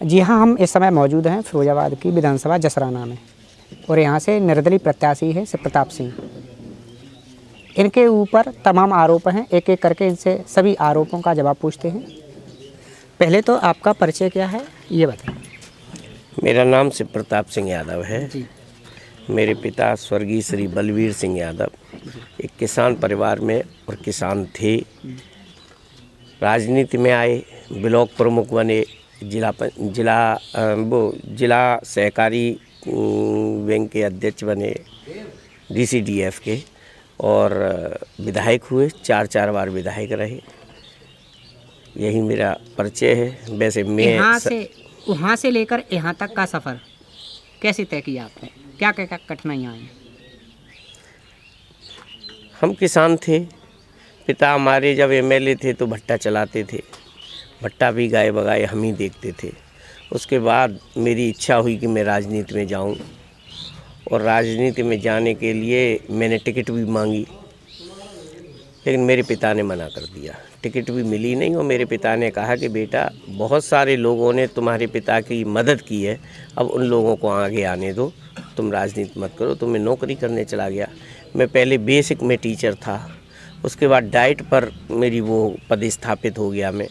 जी हाँ, हम इस समय मौजूद हैं फिरोजाबाद की विधानसभा जसराना में और यहाँ से निर्दलीय प्रत्याशी है शिव प्रताप सिंह। इनके ऊपर तमाम आरोप हैं, एक एक करके इनसे सभी आरोपों का जवाब पूछते हैं। पहले तो आपका परिचय क्या है ये बताएं। मेरा नाम शिव प्रताप सिंह यादव है। जी। मेरे पिता स्वर्गीय श्री बलवीर सिंह यादव एक किसान परिवार में और किसान थे। राजनीति में आए, ब्लॉक प्रमुख बने, जिला सहकारी बैंक के अध्यक्ष बने, DCDF के, और विधायक हुए, 4 बार विधायक रहे। यही मेरा परिचय है। वैसे मैं वहाँ से लेकर यहाँ तक का सफ़र कैसे तय किया आपने, क्या क्या कठिनाइयाँ आई? हम किसान थे। पिता हमारे जब MLA थे तो भट्टा चलाते थे, भट्टा भी गाए बगाए हम ही देखते थे। उसके बाद मेरी इच्छा हुई कि मैं राजनीति में जाऊं, और राजनीति में जाने के लिए मैंने टिकट भी मांगी, लेकिन मेरे पिता ने मना कर दिया। टिकट भी मिली नहीं, और मेरे पिता ने कहा कि बेटा, बहुत सारे लोगों ने तुम्हारे पिता की मदद की है, अब उन लोगों को आगे आने दो, तुम राजनीति मत करो। तो मैं नौकरी करने चला गया। मैं पहले बेसिक में टीचर था, उसके बाद डाइट पर मेरी वो पदस्थापित हो गया मैं,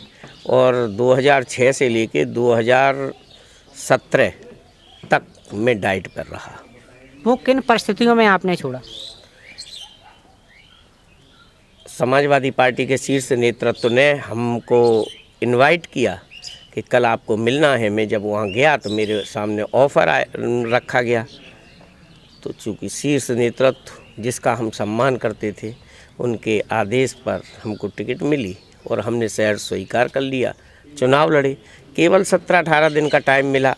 और 2006 से लेके 2017 तक मैं डाइट पर रहा। वो किन परिस्थितियों में आपने छोड़ा? समाजवादी पार्टी के शीर्ष नेतृत्व ने हमको इनवाइट किया कि कल आपको मिलना है। मैं जब वहाँ गया तो मेरे सामने ऑफ़र रखा गया। तो चूँकि शीर्ष नेतृत्व जिसका हम सम्मान करते थे, उनके आदेश पर हमको टिकट मिली और हमने शहर स्वीकार कर लिया। चुनाव लड़े। केवल 17-18 दिन का टाइम मिला,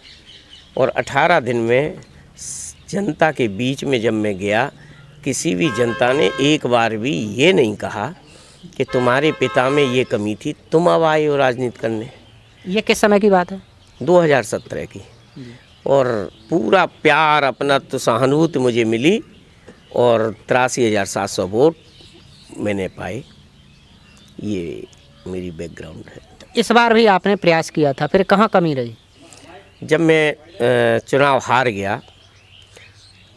और 18 दिन में जनता के बीच में जब मैं गया, किसी भी जनता ने एक बार भी ये नहीं कहा कि तुम्हारे पिता में ये कमी थी, तुम अब आए हो राजनीति करने। ये किस समय की बात है? 2017 की। और पूरा प्यार, अपना तो सहानुभूति मुझे मिली, और 83,700 वोट मैंने पाए। ये मेरी बैकग्राउंड है। इस बार भी आपने प्रयास किया था, फिर कहाँ कमी रही? जब मैं चुनाव हार गया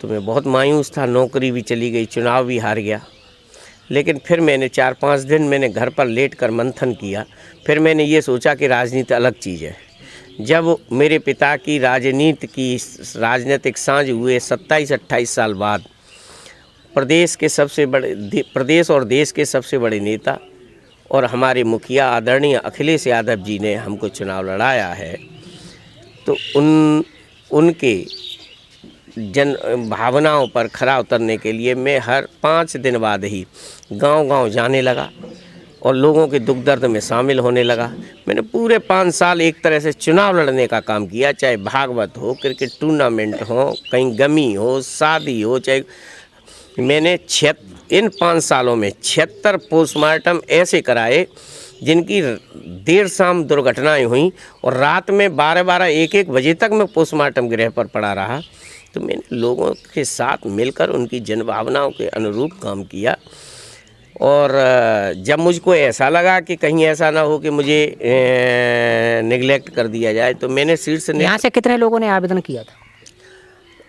तो मैं बहुत मायूस था। नौकरी भी चली गई, चुनाव भी हार गया। लेकिन फिर मैंने 4-5 दिन मैंने घर पर लेटकर मंथन किया। फिर मैंने ये सोचा कि राजनीति अलग चीज़ है। जब मेरे पिता की राजनीतिक साँझ हुए 27-28 साल बाद, प्रदेश और देश के सबसे बड़े नेता और हमारे मुखिया आदरणीय अखिलेश यादव जी ने हमको चुनाव लड़ाया है, तो उनके जन भावनाओं पर खरा उतरने के लिए मैं हर 5 दिन बाद ही गांव-गांव जाने लगा और लोगों के दुख दर्द में शामिल होने लगा। मैंने पूरे 5 साल एक तरह से चुनाव लड़ने का काम किया, चाहे भागवत हो, क्रिकेट टूर्नामेंट हो, कहीं गमी हो, शादी हो, चाहे मैंने इन 5 सालों में 76 पोस्टमार्टम ऐसे कराए जिनकी देर शाम दुर्घटनाएं हुई, और रात में 12-12, 1-1 बजे तक मैं पोस्टमार्टम गृह पर पड़ा रहा। तो मैंने लोगों के साथ मिलकर उनकी जनभावनाओं के अनुरूप काम किया। और जब मुझको ऐसा लगा कि कहीं ऐसा ना हो कि मुझे निगलेक्ट कर दिया जाए, तो मैंने शीर्ष ने यहाँ से कितने लोगों ने आवेदन किया था?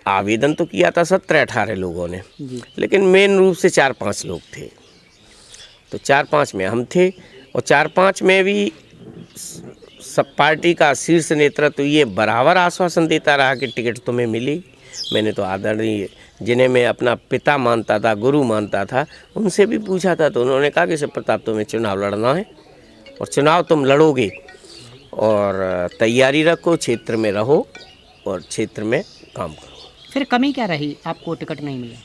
आवेदन तो किया था 17-18 लोगों ने, जी। लेकिन मेन रूप से 4-5 लोग थे। तो 4-5 में हम थे, और 4-5 में भी सब पार्टी का शीर्ष नेतृत्व ये बराबर आश्वासन देता रहा कि टिकट तुम्हें मिली। मैंने तो आदरणीय जिन्हें मैं अपना पिता मानता था, गुरु मानता था, उनसे भी पूछा था, तो उन्होंने कहा कि शिव प्रताप तुम्हें चुनाव लड़ना है और चुनाव तुम लड़ोगे, और तैयारी रखो, क्षेत्र में रहो और क्षेत्र में काम करो। फिर कमी क्या रही, आपको टिकट नहीं मिला?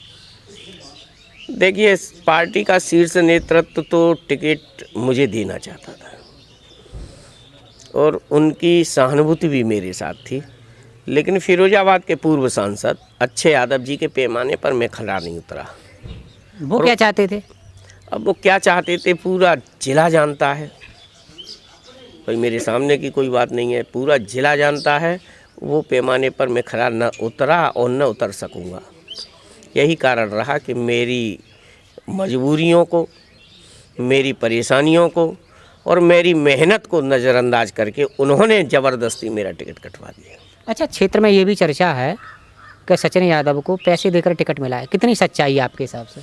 देखिए, पार्टी का शीर्ष नेतृत्व तो टिकट मुझे देना चाहता था, और उनकी सहानुभूति भी मेरे साथ थी, लेकिन फिरोजाबाद के पूर्व सांसद अच्छे यादव जी के पैमाने पर मैं खरा नहीं उतरा। वो क्या चाहते थे? अब वो क्या चाहते थे पूरा जिला जानता है, भाई मेरे सामने की कोई बात नहीं है, पूरा जिला जानता है। वो पैमाने पर मैं खरा न उतरा और न उतर सकूँगा। यही कारण रहा कि मेरी मजबूरियों को, मेरी परेशानियों को और मेरी मेहनत को नज़रअंदाज करके उन्होंने ज़बरदस्ती मेरा टिकट कटवा दिया। अच्छा, क्षेत्र में ये भी चर्चा है कि सचिन यादव को पैसे देकर टिकट मिला है, कितनी सच्चाई है आपके हिसाब से?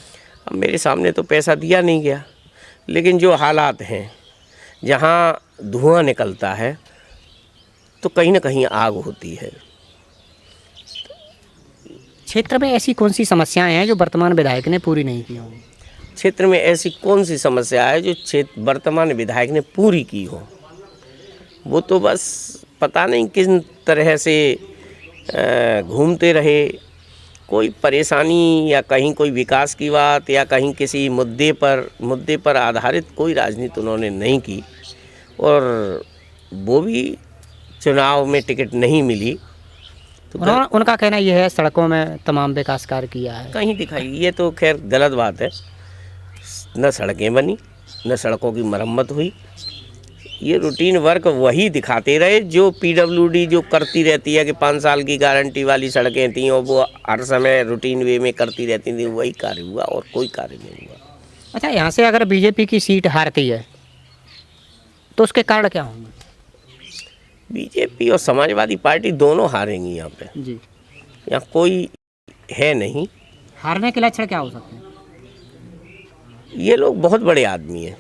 अब मेरे सामने तो पैसा दिया नहीं गया, लेकिन जो हालात हैं, जहाँ धुआं निकलता है तो कहीं ना कहीं आग होती है। क्षेत्र में ऐसी कौन सी समस्याएं हैं जो वर्तमान विधायक ने पूरी नहीं की होंगी? क्षेत्र में ऐसी कौन सी समस्या है जो वर्तमान विधायक ने पूरी की हो? वो तो बस पता नहीं किस तरह से घूमते रहे। कोई परेशानी या कहीं कोई विकास की बात या कहीं किसी मुद्दे पर आधारित कोई राजनीति उन्होंने नहीं की, और वो भी चुनाव में टिकट नहीं मिली तो उनका कहना यह है सड़कों में तमाम विकास कार्य किया है। कहीं दिखाई, ये तो खैर गलत बात है। न सड़कें बनी, न सड़कों की मरम्मत हुई। ये रूटीन वर्क वही दिखाते रहे जो पीडब्ल्यूडी जो करती रहती है कि 5 साल की गारंटी वाली सड़कें थी और वो हर समय रूटीन वे में करती रहती थी, वही कार्य हुआ और कोई कार्य नहीं हुआ। अच्छा, यहाँ से अगर बीजेपी की सीट हारती है तो उसके कारण क्या होंगे? बीजेपी और समाजवादी पार्टी दोनों हारेंगी यहाँ पे जी। यहाँ कोई है नहीं। हारने के लक्षण क्या हो सकते हैं? ये लोग बहुत बड़े आदमी हैं,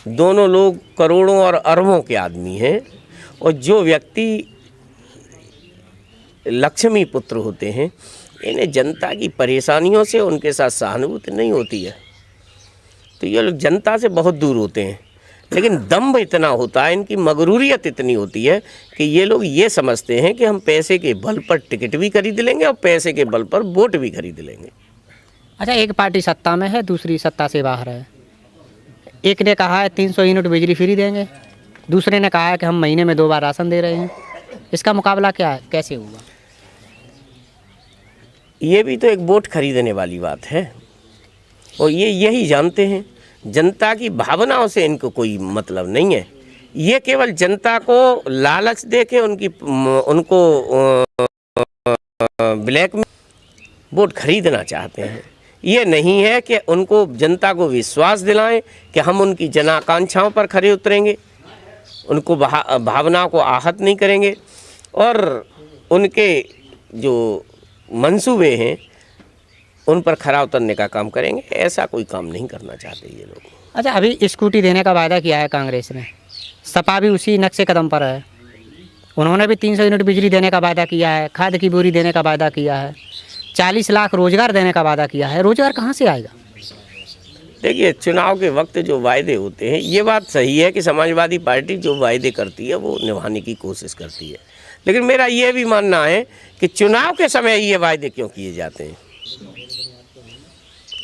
दोनों लोग करोड़ों और अरबों के आदमी हैं, और जो व्यक्ति लक्ष्मी पुत्र होते हैं, इन्हें जनता की परेशानियों से उनके साथ सहानुभूति नहीं होती है, तो ये लोग जनता से बहुत दूर होते हैं। लेकिन दम्भ इतना होता है, इनकी मगरूरियत इतनी होती है कि ये लोग ये समझते हैं कि हम पैसे के बल पर टिकट भी खरीद लेंगे और पैसे के बल पर वोट भी खरीद लेंगे। अच्छा, एक पार्टी सत्ता में है, दूसरी सत्ता से बाहर है। एक ने कहा है 300 यूनिट बिजली फ्री देंगे, दूसरे ने कहा है कि हम महीने में 2 बार राशन दे रहे हैं। इसका मुकाबला क्या है, कैसे होगा? ये भी तो एक वोट खरीदने वाली बात है, और ये यही जानते हैं। जनता की भावनाओं से इनको कोई मतलब नहीं है। ये केवल जनता को लालच दे के उनको ब्लैक में वोट खरीदना चाहते हैं। ये नहीं है कि उनको जनता को विश्वास दिलाएं कि हम उनकी जन आकांक्षाओं पर खरे उतरेंगे, उनको भावनाओं को आहत नहीं करेंगे, और उनके जो मंसूबे हैं उन पर खरा उतरने का काम करेंगे। ऐसा कोई काम नहीं करना चाहते ये लोग। अच्छा, अभी स्कूटी देने का वायदा किया है कांग्रेस ने, सपा भी उसी नक्शे कदम पर है। उन्होंने भी 300 यूनिट बिजली देने का वायदा किया है, खाद की बोरी देने का वायदा किया है, 40 लाख रोजगार देने का वादा किया है। रोजगार कहाँ से आएगा? देखिए, चुनाव के वक्त जो वायदे होते हैं, ये बात सही है कि समाजवादी पार्टी जो वायदे करती है वो निभाने की कोशिश करती है, लेकिन मेरा ये भी मानना है कि चुनाव के समय ये वायदे क्यों किए जाते हैं।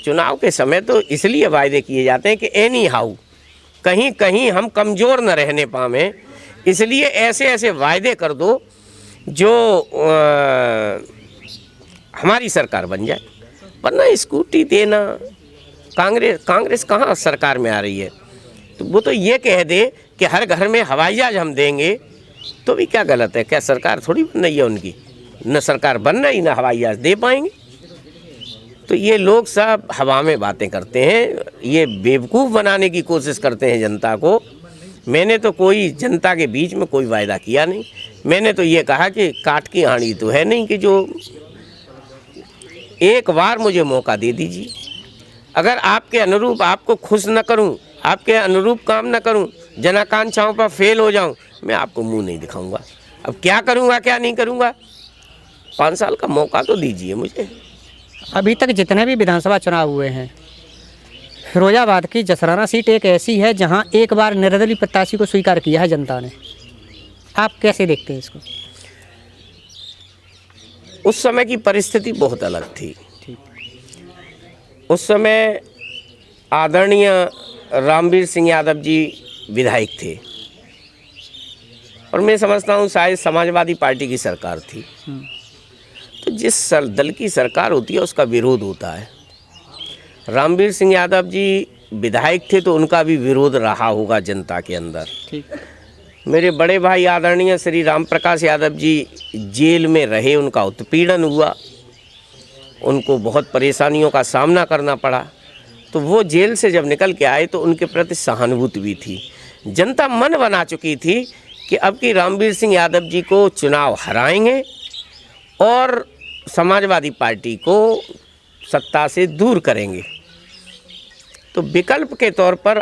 चुनाव के समय तो इसलिए वायदे किए जाते हैं कि एनी हाउ कहीं कहीं हम कमज़ोर न रहने पाएं, इसलिए ऐसे ऐसे वायदे कर दो जो हमारी सरकार बन जाए। वरना स्कूटी देना, कांग्रेस कहाँ सरकार में आ रही है, तो वो तो ये कह दे कि हर घर में हवाई जहाज हम देंगे, तो भी क्या गलत है? क्या सरकार थोड़ी बन रही है उनकी? न सरकार बन रही, न हवाई जहाज दे पाएंगे। तो ये लोग सब हवा में बातें करते हैं, ये बेवकूफ़ बनाने की कोशिश करते हैं जनता को। मैंने तो कोई जनता के बीच में कोई वायदा किया नहीं। मैंने तो ये कहा कि काट की हांडी तो है नहीं कि जो एक बार मुझे मौका दे दीजिए। अगर आपके अनुरूप आपको खुश न करूं, आपके अनुरूप काम न करूं, जनाकांक्षाओं पर फेल हो जाऊं, मैं आपको मुंह नहीं दिखाऊंगा। अब क्या करूंगा क्या नहीं करूंगा, 5 साल का मौका तो दीजिए मुझे। अभी तक जितने भी विधानसभा चुनाव हुए हैं, फिरोजाबाद की जसराना सीट एक ऐसी है जहां एक बार निर्दलीय प्रत्याशी को स्वीकार किया है जनता ने। आप कैसे देखते हैं इसको? उस समय की परिस्थिति बहुत अलग थी। उस समय आदरणीय रामवीर सिंह यादव जी विधायक थे, और मैं समझता हूँ शायद समाजवादी पार्टी की सरकार थी। तो जिस दल की सरकार होती है उसका विरोध होता है। रामवीर सिंह यादव जी विधायक थे तो उनका भी विरोध रहा होगा जनता के अंदर। मेरे बड़े भाई आदरणीय श्री राम प्रकाश यादव जी जेल में रहे, उनका उत्पीड़न हुआ, उनको बहुत परेशानियों का सामना करना पड़ा। तो वो जेल से जब निकल के आए तो उनके प्रति सहानुभूति भी थी। जनता मन बना चुकी थी कि अब की रामवीर सिंह यादव जी को चुनाव हराएंगे और समाजवादी पार्टी को सत्ता से दूर करेंगे। तो विकल्प के तौर पर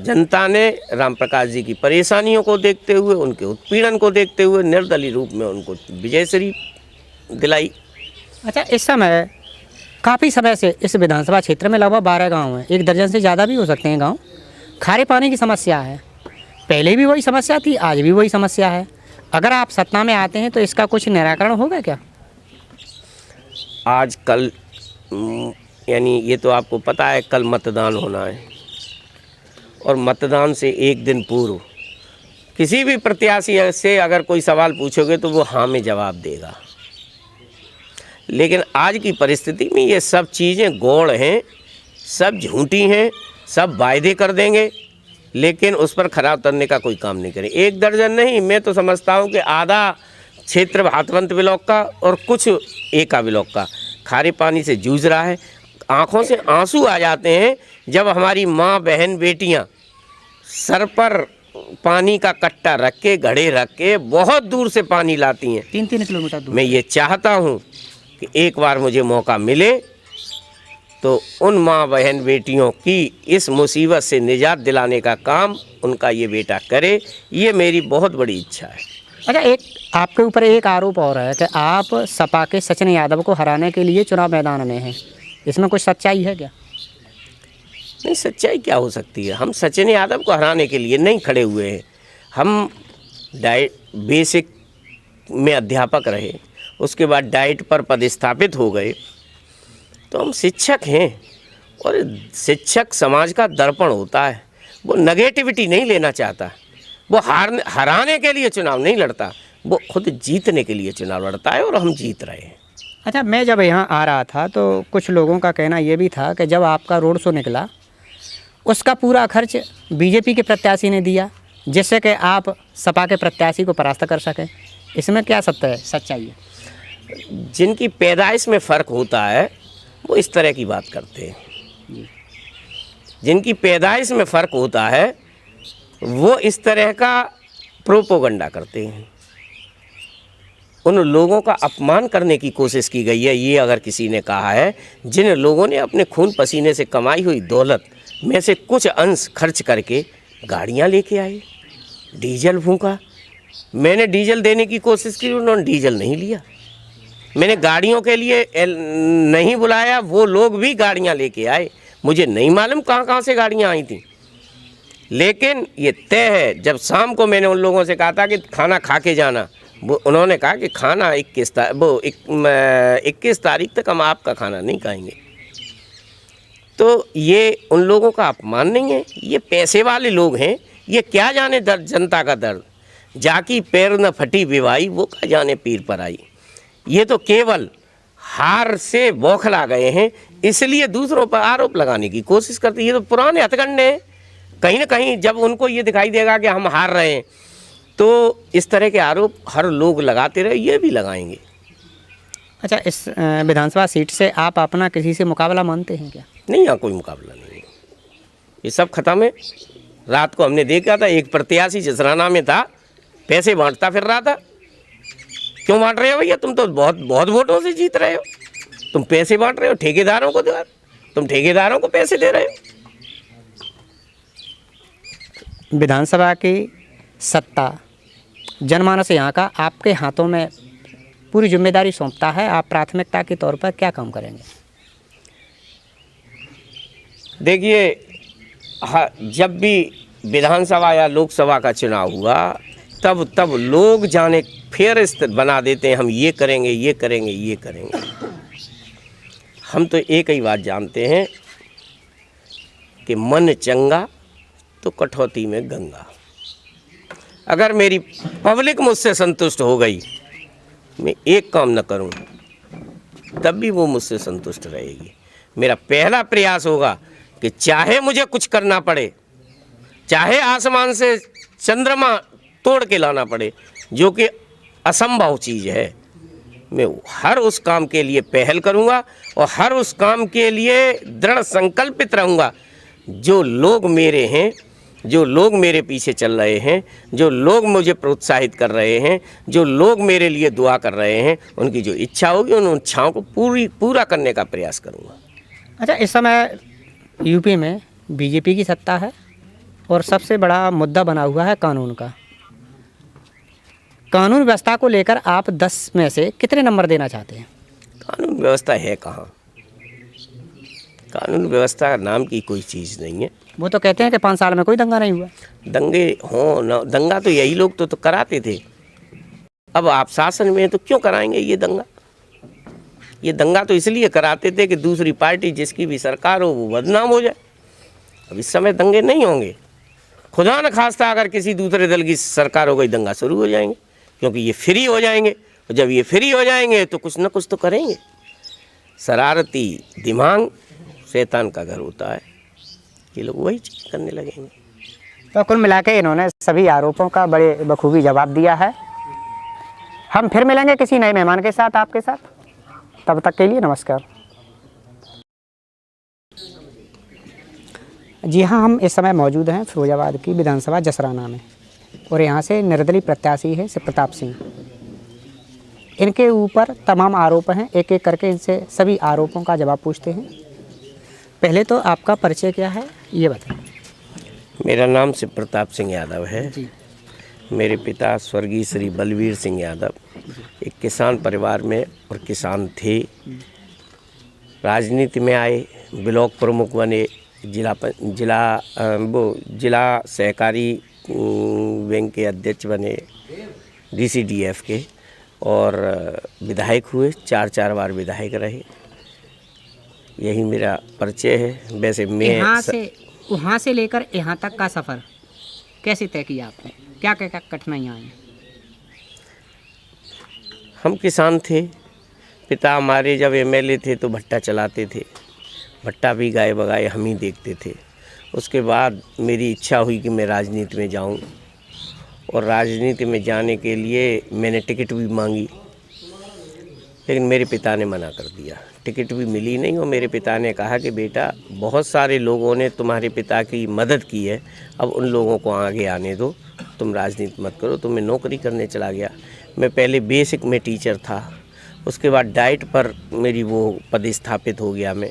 जनता ने राम प्रकाश जी की परेशानियों को देखते हुए, उनके उत्पीड़न को देखते हुए निर्दलीय रूप में उनको विजयश्री दिलाई। अच्छा, इस समय काफ़ी समय से इस विधानसभा क्षेत्र में लगभग 12 गांव हैं, 1 दर्जन से ज़्यादा भी हो सकते हैं गांव। खारे पानी की समस्या है, पहले भी वही समस्या थी, आज भी वही समस्या है। अगर आप सत्ता में आते हैं तो इसका कुछ निराकरण होगा क्या? आज कल यानी ये तो आपको पता है कल मतदान होना है, और मतदान से एक दिन पूर्व किसी भी प्रत्याशी से अगर कोई सवाल पूछोगे तो वो हाँ में जवाब देगा। लेकिन आज की परिस्थिति में ये सब चीज़ें गौड़ हैं, सब झूठी हैं, सब वायदे कर देंगे लेकिन उस पर खरा उतरने का कोई काम नहीं करें। 1 दर्जन नहीं, मैं तो समझता हूँ कि आधा क्षेत्र भातवंत ब्लॉक का और कुछ एका ब्लॉक का खारे पानी से जूझ रहा है। आँखों से आंसू आ जाते हैं जब हमारी माँ बहन बेटियाँ सर पर पानी का कट्टा रख के, घड़े रख के बहुत दूर से पानी लाती हैं, 3-3 किलोमीटर दूर। मैं ये चाहता हूँ कि एक बार मुझे मौका मिले तो उन माँ बहन बेटियों की इस मुसीबत से निजात दिलाने का काम उनका ये बेटा करे, ये मेरी बहुत बड़ी इच्छा है। अच्छा, एक आपके ऊपर एक आरोप और है कि आप सपा के सचिन यादव को हराने के लिए चुनाव मैदान में हैं, इसमें कुछ सच्चाई है क्या? नहीं, सच्चाई क्या हो सकती है? हम सचिन यादव को हराने के लिए नहीं खड़े हुए हैं। हम बेसिक में अध्यापक रहे, उसके बाद डाइट पर पदस्थापित हो गए, तो हम शिक्षक हैं और शिक्षक समाज का दर्पण होता है। वो नेगेटिविटी नहीं लेना चाहता, वो हराने के लिए चुनाव नहीं लड़ता, वो खुद जीतने के लिए चुनाव लड़ता है और हम जीत रहे हैं। अच्छा, मैं जब यहाँ आ रहा था तो कुछ लोगों का कहना ये भी था कि जब आपका रोड शो निकला उसका पूरा खर्च बीजेपी के प्रत्याशी ने दिया, जिससे कि आप सपा के प्रत्याशी को परास्त कर सकें। इसमें क्या सत्य है, सच्चाई है? जिनकी पैदाइश में फ़र्क होता है वो इस तरह की बात करते हैं, जिनकी पैदाइश में फ़र्क होता है वो इस तरह का प्रोपोगंडा करते हैं। उन लोगों का अपमान करने की कोशिश की गई है। ये अगर किसी ने कहा है, जिन लोगों ने अपने खून पसीने से कमाई हुई दौलत में से कुछ अंश खर्च करके गाड़ियां लेके आए, डीजल फूंका, मैंने डीजल देने की कोशिश की, उन्होंने डीजल नहीं लिया। मैंने गाड़ियों के लिए नहीं बुलाया, वो लोग भी गाड़ियां लेके आए। मुझे नहीं मालूम कहाँ कहाँ से गाड़ियां आई थी, लेकिन ये तय है जब शाम को मैंने उन लोगों से कहा था कि खाना खा के जाना, वो उन्होंने कहा कि खाना 21 तारीख तक हम आपका खाना नहीं खाएंगे। तो ये उन लोगों का अपमान नहीं है, ये पैसे वाले लोग हैं। ये क्या जाने दर्द, जनता का दर्द, जाकी पैर न फटी विवाही, वो क्या जाने पीर पर आई। ये तो केवल हार से बौखला गए हैं, इसलिए दूसरों पर आरोप लगाने की कोशिश करते। ये तो पुराने हथकंडे हैं। कहीं ना कहीं जब उनको ये दिखाई देगा कि हम हार रहे हैं तो इस तरह के आरोप हर लोग लगाते रहे, ये भी लगाएंगे। अच्छा, इस विधानसभा सीट से आप अपना किसी से मुकाबला मानते हैं क्या? नहीं, यहाँ कोई मुकाबला नहीं है, ये सब खत्म है। रात को हमने देखा था एक प्रत्याशी जसराना में था, पैसे बांटता फिर रहा था। क्यों बांट रहे हो भैया? तुम तो बहुत बहुत वोटों से जीत रहे हो, तुम पैसे बांट रहे हो ठेकेदारों को, तुम ठेकेदारों को पैसे दे रहे हो। विधानसभा की सत्ता जनमानस यहाँ का आपके हाथों में पूरी जिम्मेदारी सौंपता है, आप प्राथमिकता के तौर पर क्या काम करेंगे? देखिए, जब भी विधानसभा या लोकसभा का चुनाव हुआ तब लोग जाने फेरिस्त बना देते हैं, हम ये करेंगे, ये करेंगे, ये करेंगे। हम तो एक ही बात जानते हैं कि मन चंगा तो कठौती में गंगा। अगर मेरी पब्लिक मुझसे संतुष्ट हो गई, मैं एक काम न करूं, तब भी वो मुझसे संतुष्ट रहेगी। मेरा पहला प्रयास होगा कि चाहे मुझे कुछ करना पड़े, चाहे आसमान से चंद्रमा तोड़ के लाना पड़े, जो कि असंभव चीज़ है, मैं हर उस काम के लिए पहल करूंगा और हर उस काम के लिए दृढ़ संकल्पित रहूंगा। जो लोग मेरे हैं जो लोग मेरे पीछे चल रहे हैं, जो लोग मुझे प्रोत्साहित कर रहे हैं, जो लोग मेरे लिए दुआ कर रहे हैं, उनकी जो इच्छा होगी उन इच्छाओं को पूरा करने का प्रयास करूँगा। अच्छा, इस समय यूपी में बीजेपी की सत्ता है और सबसे बड़ा मुद्दा बना हुआ है कानून का। कानून व्यवस्था को लेकर आप 10 में से कितने नंबर देना चाहते हैं? कानून व्यवस्था है कहाँ? कानून व्यवस्था नाम की कोई चीज़ नहीं है। वो तो कहते हैं कि 5 साल में कोई दंगा नहीं हुआ। दंगे हों ना, दंगा तो यही लोग तो कराते थे। अब आप शासन में हैं तो क्यों कराएंगे ये दंगा? ये दंगा तो इसलिए कराते थे कि दूसरी पार्टी जिसकी भी सरकार हो वो बदनाम हो जाए। अब इस समय दंगे नहीं होंगे। खुदा न खास्ता अगर किसी दूसरे दल की सरकार हो गई, दंगा शुरू हो जाएंगे, क्योंकि ये फ्री हो जाएंगे। और जब ये फ्री हो जाएंगे तो कुछ न कुछ तो करेंगे। शरारती दिमाग शैतान का घर होता है, ये लोग वही चीज़ करने लगेंगे। तो कुल मिला के इन्होंने सभी आरोपों का बड़े बखूबी जवाब दिया है। हम फिर मिलेंगे किसी नए मेहमान के साथ, आपके साथ। तब तक के लिए नमस्कार। जी हाँ, हम इस समय मौजूद हैं फिरोजाबाद की विधानसभा जसराना में, और यहाँ से निर्दलीय प्रत्याशी है शिव प्रताप सिंह। इनके ऊपर तमाम आरोप हैं, एक एक करके इनसे सभी आरोपों का जवाब पूछते हैं। पहले तो आपका परिचय क्या है ये बताएं। मेरा नाम शिव प्रताप सिंह यादव है जी। मेरे पिता स्वर्गीय श्री बलवीर सिंह यादव एक किसान परिवार में और किसान थे। राजनीति में आए, ब्लॉक प्रमुख बने, जिला सहकारी बैंक के अध्यक्ष बने, DCDF के, और विधायक हुए, 4 बार विधायक रहे। यही मेरा परिचय है। वैसे मैं वहाँ से लेकर यहाँ तक का सफ़र कैसे तय किया आपने? क्या क्या कठिनाइयाँ आई? हम किसान थे। पिता हमारे जब MLA थे तो भट्टा चलाते थे। भट्टा भी गाए बगाए हम ही देखते थे। उसके बाद मेरी इच्छा हुई कि मैं राजनीति में जाऊं, और राजनीति में जाने के लिए मैंने टिकट भी मांगी, लेकिन मेरे पिता ने मना कर दिया। टिकट भी मिली नहीं, और मेरे पिता ने कहा कि बेटा, बहुत सारे लोगों ने तुम्हारे पिता की मदद की है, अब उन लोगों को आगे आने दो, तुम राजनीति मत करो। तो मैं नौकरी करने चला गया। मैं पहले बेसिक में टीचर था, उसके बाद डाइट पर मेरी वो पदस्थापित हो गया मैं,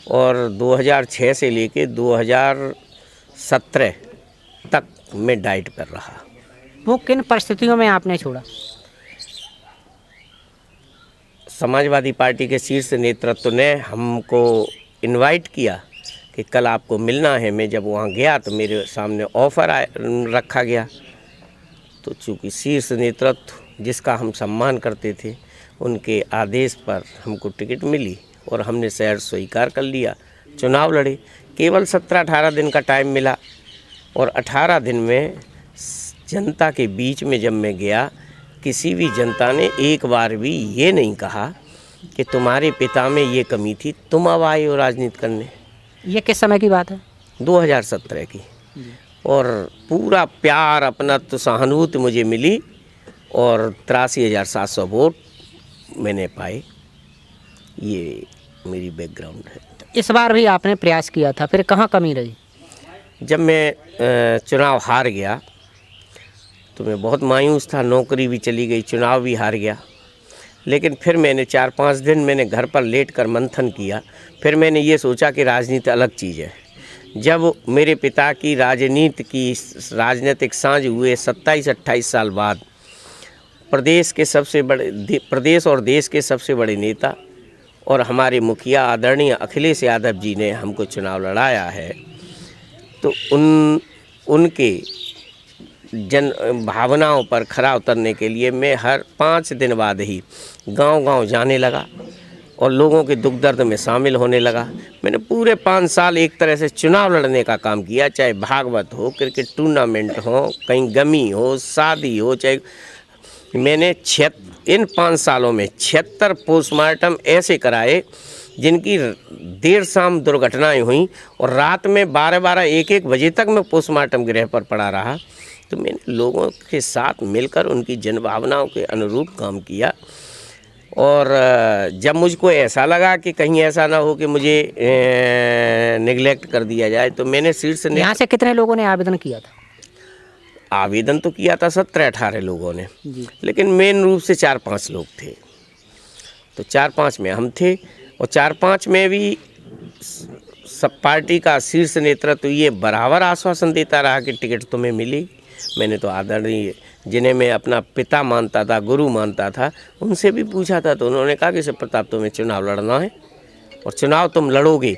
और 2006 से लेके 2017 तक मैं डाइट पर रहा। वो किन परिस्थितियों में आपने छोड़ा? समाजवादी पार्टी के शीर्ष नेतृत्व ने हमको इनवाइट किया कि कल आपको मिलना है। मैं जब वहाँ गया तो मेरे सामने ऑफ़र रखा गया, तो चूँकि शीर्ष नेतृत्व जिसका हम सम्मान करते थे, उनके आदेश पर हमको टिकट मिली और हमने शहर स्वीकार कर लिया। चुनाव लड़े। केवल 17-18 दिन का टाइम मिला, और 18 दिन में जनता के बीच में जब मैं गया, किसी भी जनता ने एक बार भी ये नहीं कहा कि तुम्हारे पिता में ये कमी थी, तुम अब आए हो राजनीति करने। ये किस समय की बात है? 2017 की। और पूरा प्यार, अपना तो सहानुभूति मुझे मिली, और 83,700 वोट मैंने पाए। ये मेरी बैकग्राउंड है। इस बार भी आपने प्रयास किया था, फिर कहाँ कमी रही? जब मैं चुनाव हार गया तो मैं बहुत मायूस था। नौकरी भी चली गई, चुनाव भी हार गया। लेकिन फिर मैंने 4-5 दिन मैंने घर पर लेटकर मंथन किया। फिर मैंने ये सोचा कि राजनीति अलग चीज़ है। जब मेरे पिता की राजनीतिक सांझ हुए 27-28 साल बाद, प्रदेश और देश के सबसे बड़े नेता और हमारे मुखिया आदरणीय अखिलेश यादव जी ने हमको चुनाव लड़ाया है, तो उनके जन भावनाओं पर खरा उतरने के लिए मैं हर 5 दिन बाद ही गांव-गांव जाने लगा और लोगों के दुख दर्द में शामिल होने लगा। मैंने पूरे 5 साल एक तरह से चुनाव लड़ने का काम किया, चाहे भागवत हो, क्रिकेट टूर्नामेंट हो, कहीं गमी हो, शादी हो, चाहे मैंने इन 5 सालों में 76 पोस्टमार्टम ऐसे कराए जिनकी देर शाम दुर्घटनाएं हुई, और रात में 12-12, 1-1 बजे तक मैं पोस्टमार्टम गृह पर पड़ा रहा। तो मैंने लोगों के साथ मिलकर उनकी जनभावनाओं के अनुरूप काम किया। और जब मुझको ऐसा लगा कि कहीं ऐसा ना हो कि मुझे निगलेक्ट कर दिया जाए, तो मैंने शीर्ष यहाँ से कितने लोगों ने आवेदन किया था? आवेदन तो किया था 17-18 लोगों ने, जी। लेकिन मेन रूप से 4-5 लोग थे। तो 4-5 में हम थे, और 4-5 में भी सब पार्टी का शीर्ष नेतृत्व ये बराबर आश्वासन देता रहा कि टिकट तुम्हें मिली। मैंने तो आदरणीय जिन्हें मैं अपना पिता मानता था, गुरु मानता था, उनसे भी पूछा था, तो उन्होंने कहा कि शिव प्रताप तुम्हें चुनाव लड़ना है और चुनाव तुम लड़ोगे,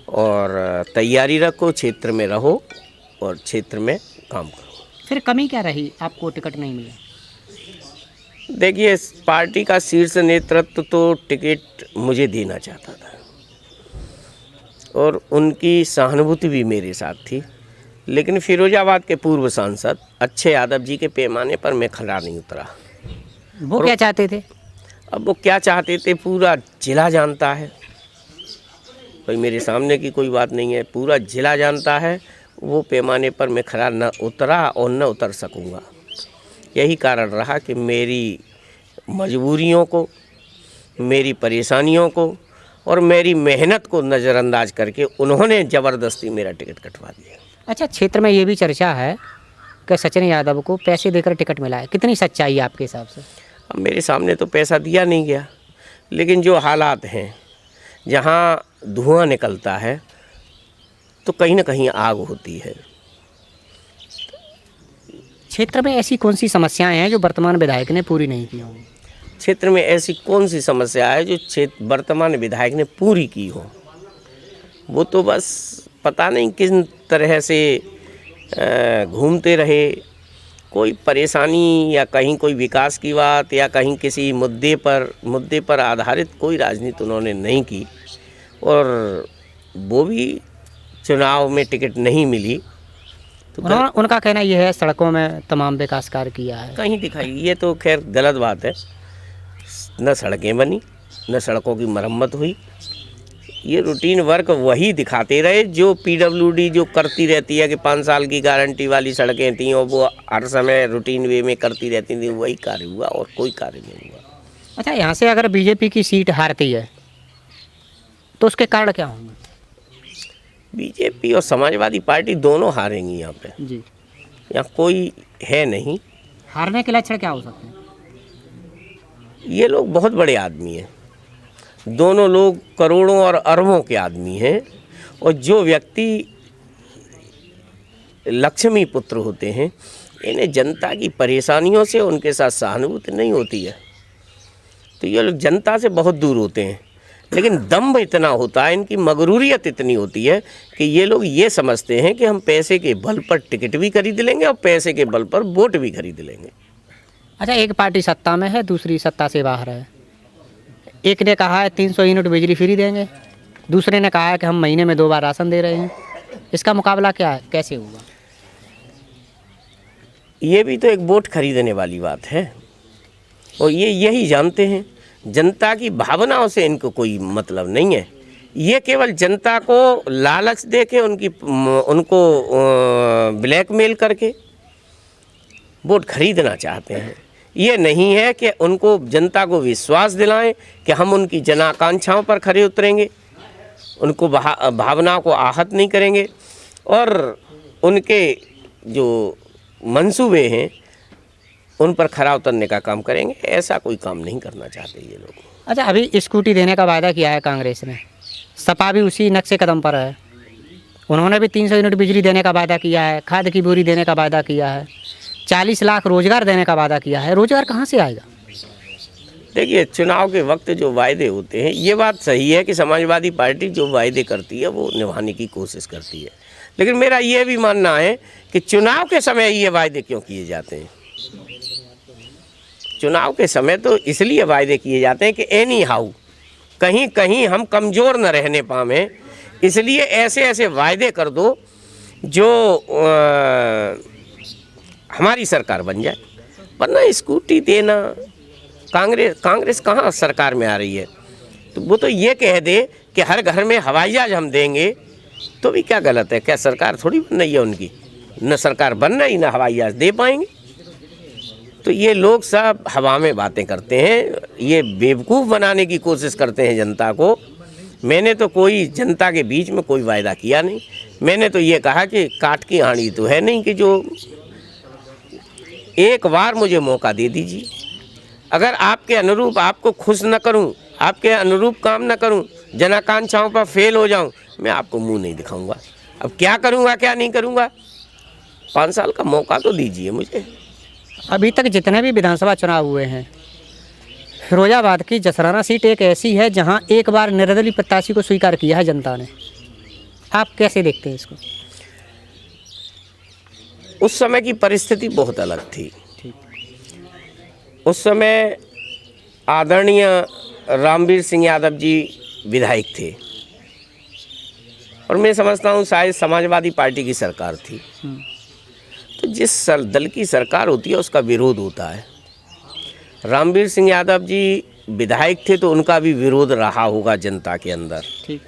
और तैयारी रखो, क्षेत्र में रहो और क्षेत्र में काम करो। फिर कमी क्या रही आपको टिकट नहीं मिला? देखिए, पार्टी का शीर्ष नेतृत्व तो टिकट मुझे देना चाहता था और उनकी सहानुभूति भी मेरे साथ थी, लेकिन फिरोजाबाद के पूर्व सांसद अच्छे यादव जी के पैमाने पर मैं खरा नहीं उतरा। वो क्या चाहते थे? अब वो क्या चाहते थे पूरा जिला जानता है, भाई मेरे सामने की कोई बात नहीं है, पूरा जिला जानता है। वो पैमाने पर मैं खरा न उतरा और न उतर सकूँगा। यही कारण रहा कि मेरी मजबूरियों को, मेरी परेशानियों को और मेरी मेहनत को नज़रअंदाज करके उन्होंने ज़बरदस्ती मेरा टिकट कटवा दिया। अच्छा, क्षेत्र में ये भी चर्चा है कि सचिन यादव को पैसे देकर टिकट मिला है, कितनी सच्चाई है आपके हिसाब से? अब मेरे सामने तो पैसा दिया नहीं गया, लेकिन जो हालात हैं, जहाँ धुआं निकलता है तो कहीं ना कहीं आग होती है। क्षेत्र में ऐसी कौन सी समस्याएं हैं जो वर्तमान विधायक ने पूरी नहीं की होंगी? क्षेत्र में ऐसी कौन सी समस्या है जो वर्तमान विधायक ने पूरी की हो? वो तो बस पता नहीं किस तरह से घूमते रहे, कोई परेशानी या कहीं कोई विकास की बात या कहीं किसी मुद्दे पर आधारित कोई राजनीति उन्होंने नहीं की, और वो भी चुनाव में टिकट नहीं मिली। तो उनका कहना यह है सड़कों में तमाम विकास कार्य किया है। कहीं दिखाई, ये तो खैर गलत बात है। न सड़कें बनी, न सड़कों की मरम्मत हुई। ये रूटीन वर्क वही दिखाते रहे जो पीडब्ल्यूडी जो करती रहती है कि 5 साल की गारंटी वाली सड़कें थीं और वो हर समय रूटीन वे में करती रहती थी, वही कार्य हुआ और कोई कार्य नहीं हुआ। अच्छा, यहाँ से अगर बीजेपी की सीट हारती है तो उसके कारण क्या होंगे? बीजेपी और समाजवादी पार्टी दोनों हारेंगी यहाँ पे जी। यहाँ कोई है नहीं। हारने के लक्षण क्या हो सकते हैं? ये लोग बहुत बड़े आदमी हैं, दोनों लोग करोड़ों और अरबों के आदमी हैं, और जो व्यक्ति लक्ष्मी पुत्र होते हैं, इन्हें जनता की परेशानियों से उनके साथ सहानुभूति नहीं होती है, तो ये लोग जनता से बहुत दूर होते हैं। लेकिन दम्भ इतना होता है, इनकी मगरूरियत इतनी होती है कि ये लोग ये समझते हैं कि हम पैसे के बल पर टिकट भी खरीद लेंगे और पैसे के बल पर वोट भी खरीद लेंगे। अच्छा, एक पार्टी सत्ता में है, दूसरी सत्ता से बाहर है। एक ने कहा है 300 यूनिट बिजली फ्री देंगे, दूसरे ने कहा है कि हम महीने में 2 बार राशन दे रहे हैं। इसका मुकाबला क्या है, कैसे होगा? ये भी तो एक वोट खरीदने वाली बात है, और ये यही जानते हैं। जनता की भावनाओं से इनको कोई मतलब नहीं है। ये केवल जनता को लालच दे के उनको ब्लैकमेल करके वोट खरीदना चाहते हैं। ये नहीं है कि उनको जनता को विश्वास दिलाएं कि हम उनकी जन आकांक्षाओं पर खरे उतरेंगे, उनको भावनाओं को आहत नहीं करेंगे और उनके जो मंसूबे हैं उन पर खरा उतरने का काम करेंगे। ऐसा कोई काम नहीं करना चाहते ये लोग। अच्छा, अभी स्कूटी देने का वादा किया है कांग्रेस ने, सपा भी उसी नक्शे कदम पर है। उन्होंने भी 300 यूनिट बिजली देने का वादा किया है, खाद की बोरी देने का वादा किया है, 40 लाख रोजगार देने का वादा किया है। रोजगार कहाँ से आएगा? देखिए, चुनाव के वक्त जो वायदे होते हैं, ये बात सही है कि समाजवादी पार्टी जो वायदे करती है वो निभाने की कोशिश करती है, लेकिन मेरा ये भी मानना है कि चुनाव के समय ये वायदे क्यों किए जाते हैं। चुनाव के समय तो इसलिए वायदे किए जाते हैं कि एनी हाउ कहीं कहीं हम कमज़ोर न रहने पाएं, इसलिए ऐसे ऐसे वायदे कर दो जो हमारी सरकार बन जाए। वरना स्कूटी देना, कांग्रेस कहाँ सरकार में आ रही है, तो वो तो ये कह दे कि हर घर में हवाई जहाज हम देंगे, तो भी क्या गलत है? क्या सरकार थोड़ी बन रही है उनकी? न सरकार बन रही, न हवाई जहाज दे पाएंगे। तो ये लोग सब हवा में बातें करते हैं, ये बेवकूफ़ बनाने की कोशिश करते हैं जनता को। मैंने तो कोई जनता के बीच में कोई वायदा किया नहीं। मैंने तो ये कहा कि काट की हांडी तो है नहीं कि जो एक बार मुझे मौका दे दीजिए। अगर आपके अनुरूप आपको खुश न करूं, आपके अनुरूप काम न करूं, जनाकांक्षाओं पर फेल हो जाऊं, मैं आपको मुंह नहीं दिखाऊंगा। अब क्या करूंगा क्या नहीं करूंगा, 5 साल का मौका तो दीजिए मुझे। अभी तक जितने भी विधानसभा चुनाव हुए हैं, फिरोजाबाद की जसराना सीट एक ऐसी है जहां एक बार निर्दलीय प्रत्याशी को स्वीकार किया है जनता ने। आप कैसे देखते हैं इसको? उस समय की परिस्थिति बहुत अलग थी। उस समय आदरणीय रामवीर सिंह यादव जी विधायक थे और मैं समझता हूँ शायद समाजवादी पार्टी की सरकार थी। तो जिस दल की सरकार होती है उसका विरोध होता है। रामवीर सिंह यादव जी विधायक थे तो उनका भी विरोध रहा होगा जनता के अंदर। ठीक।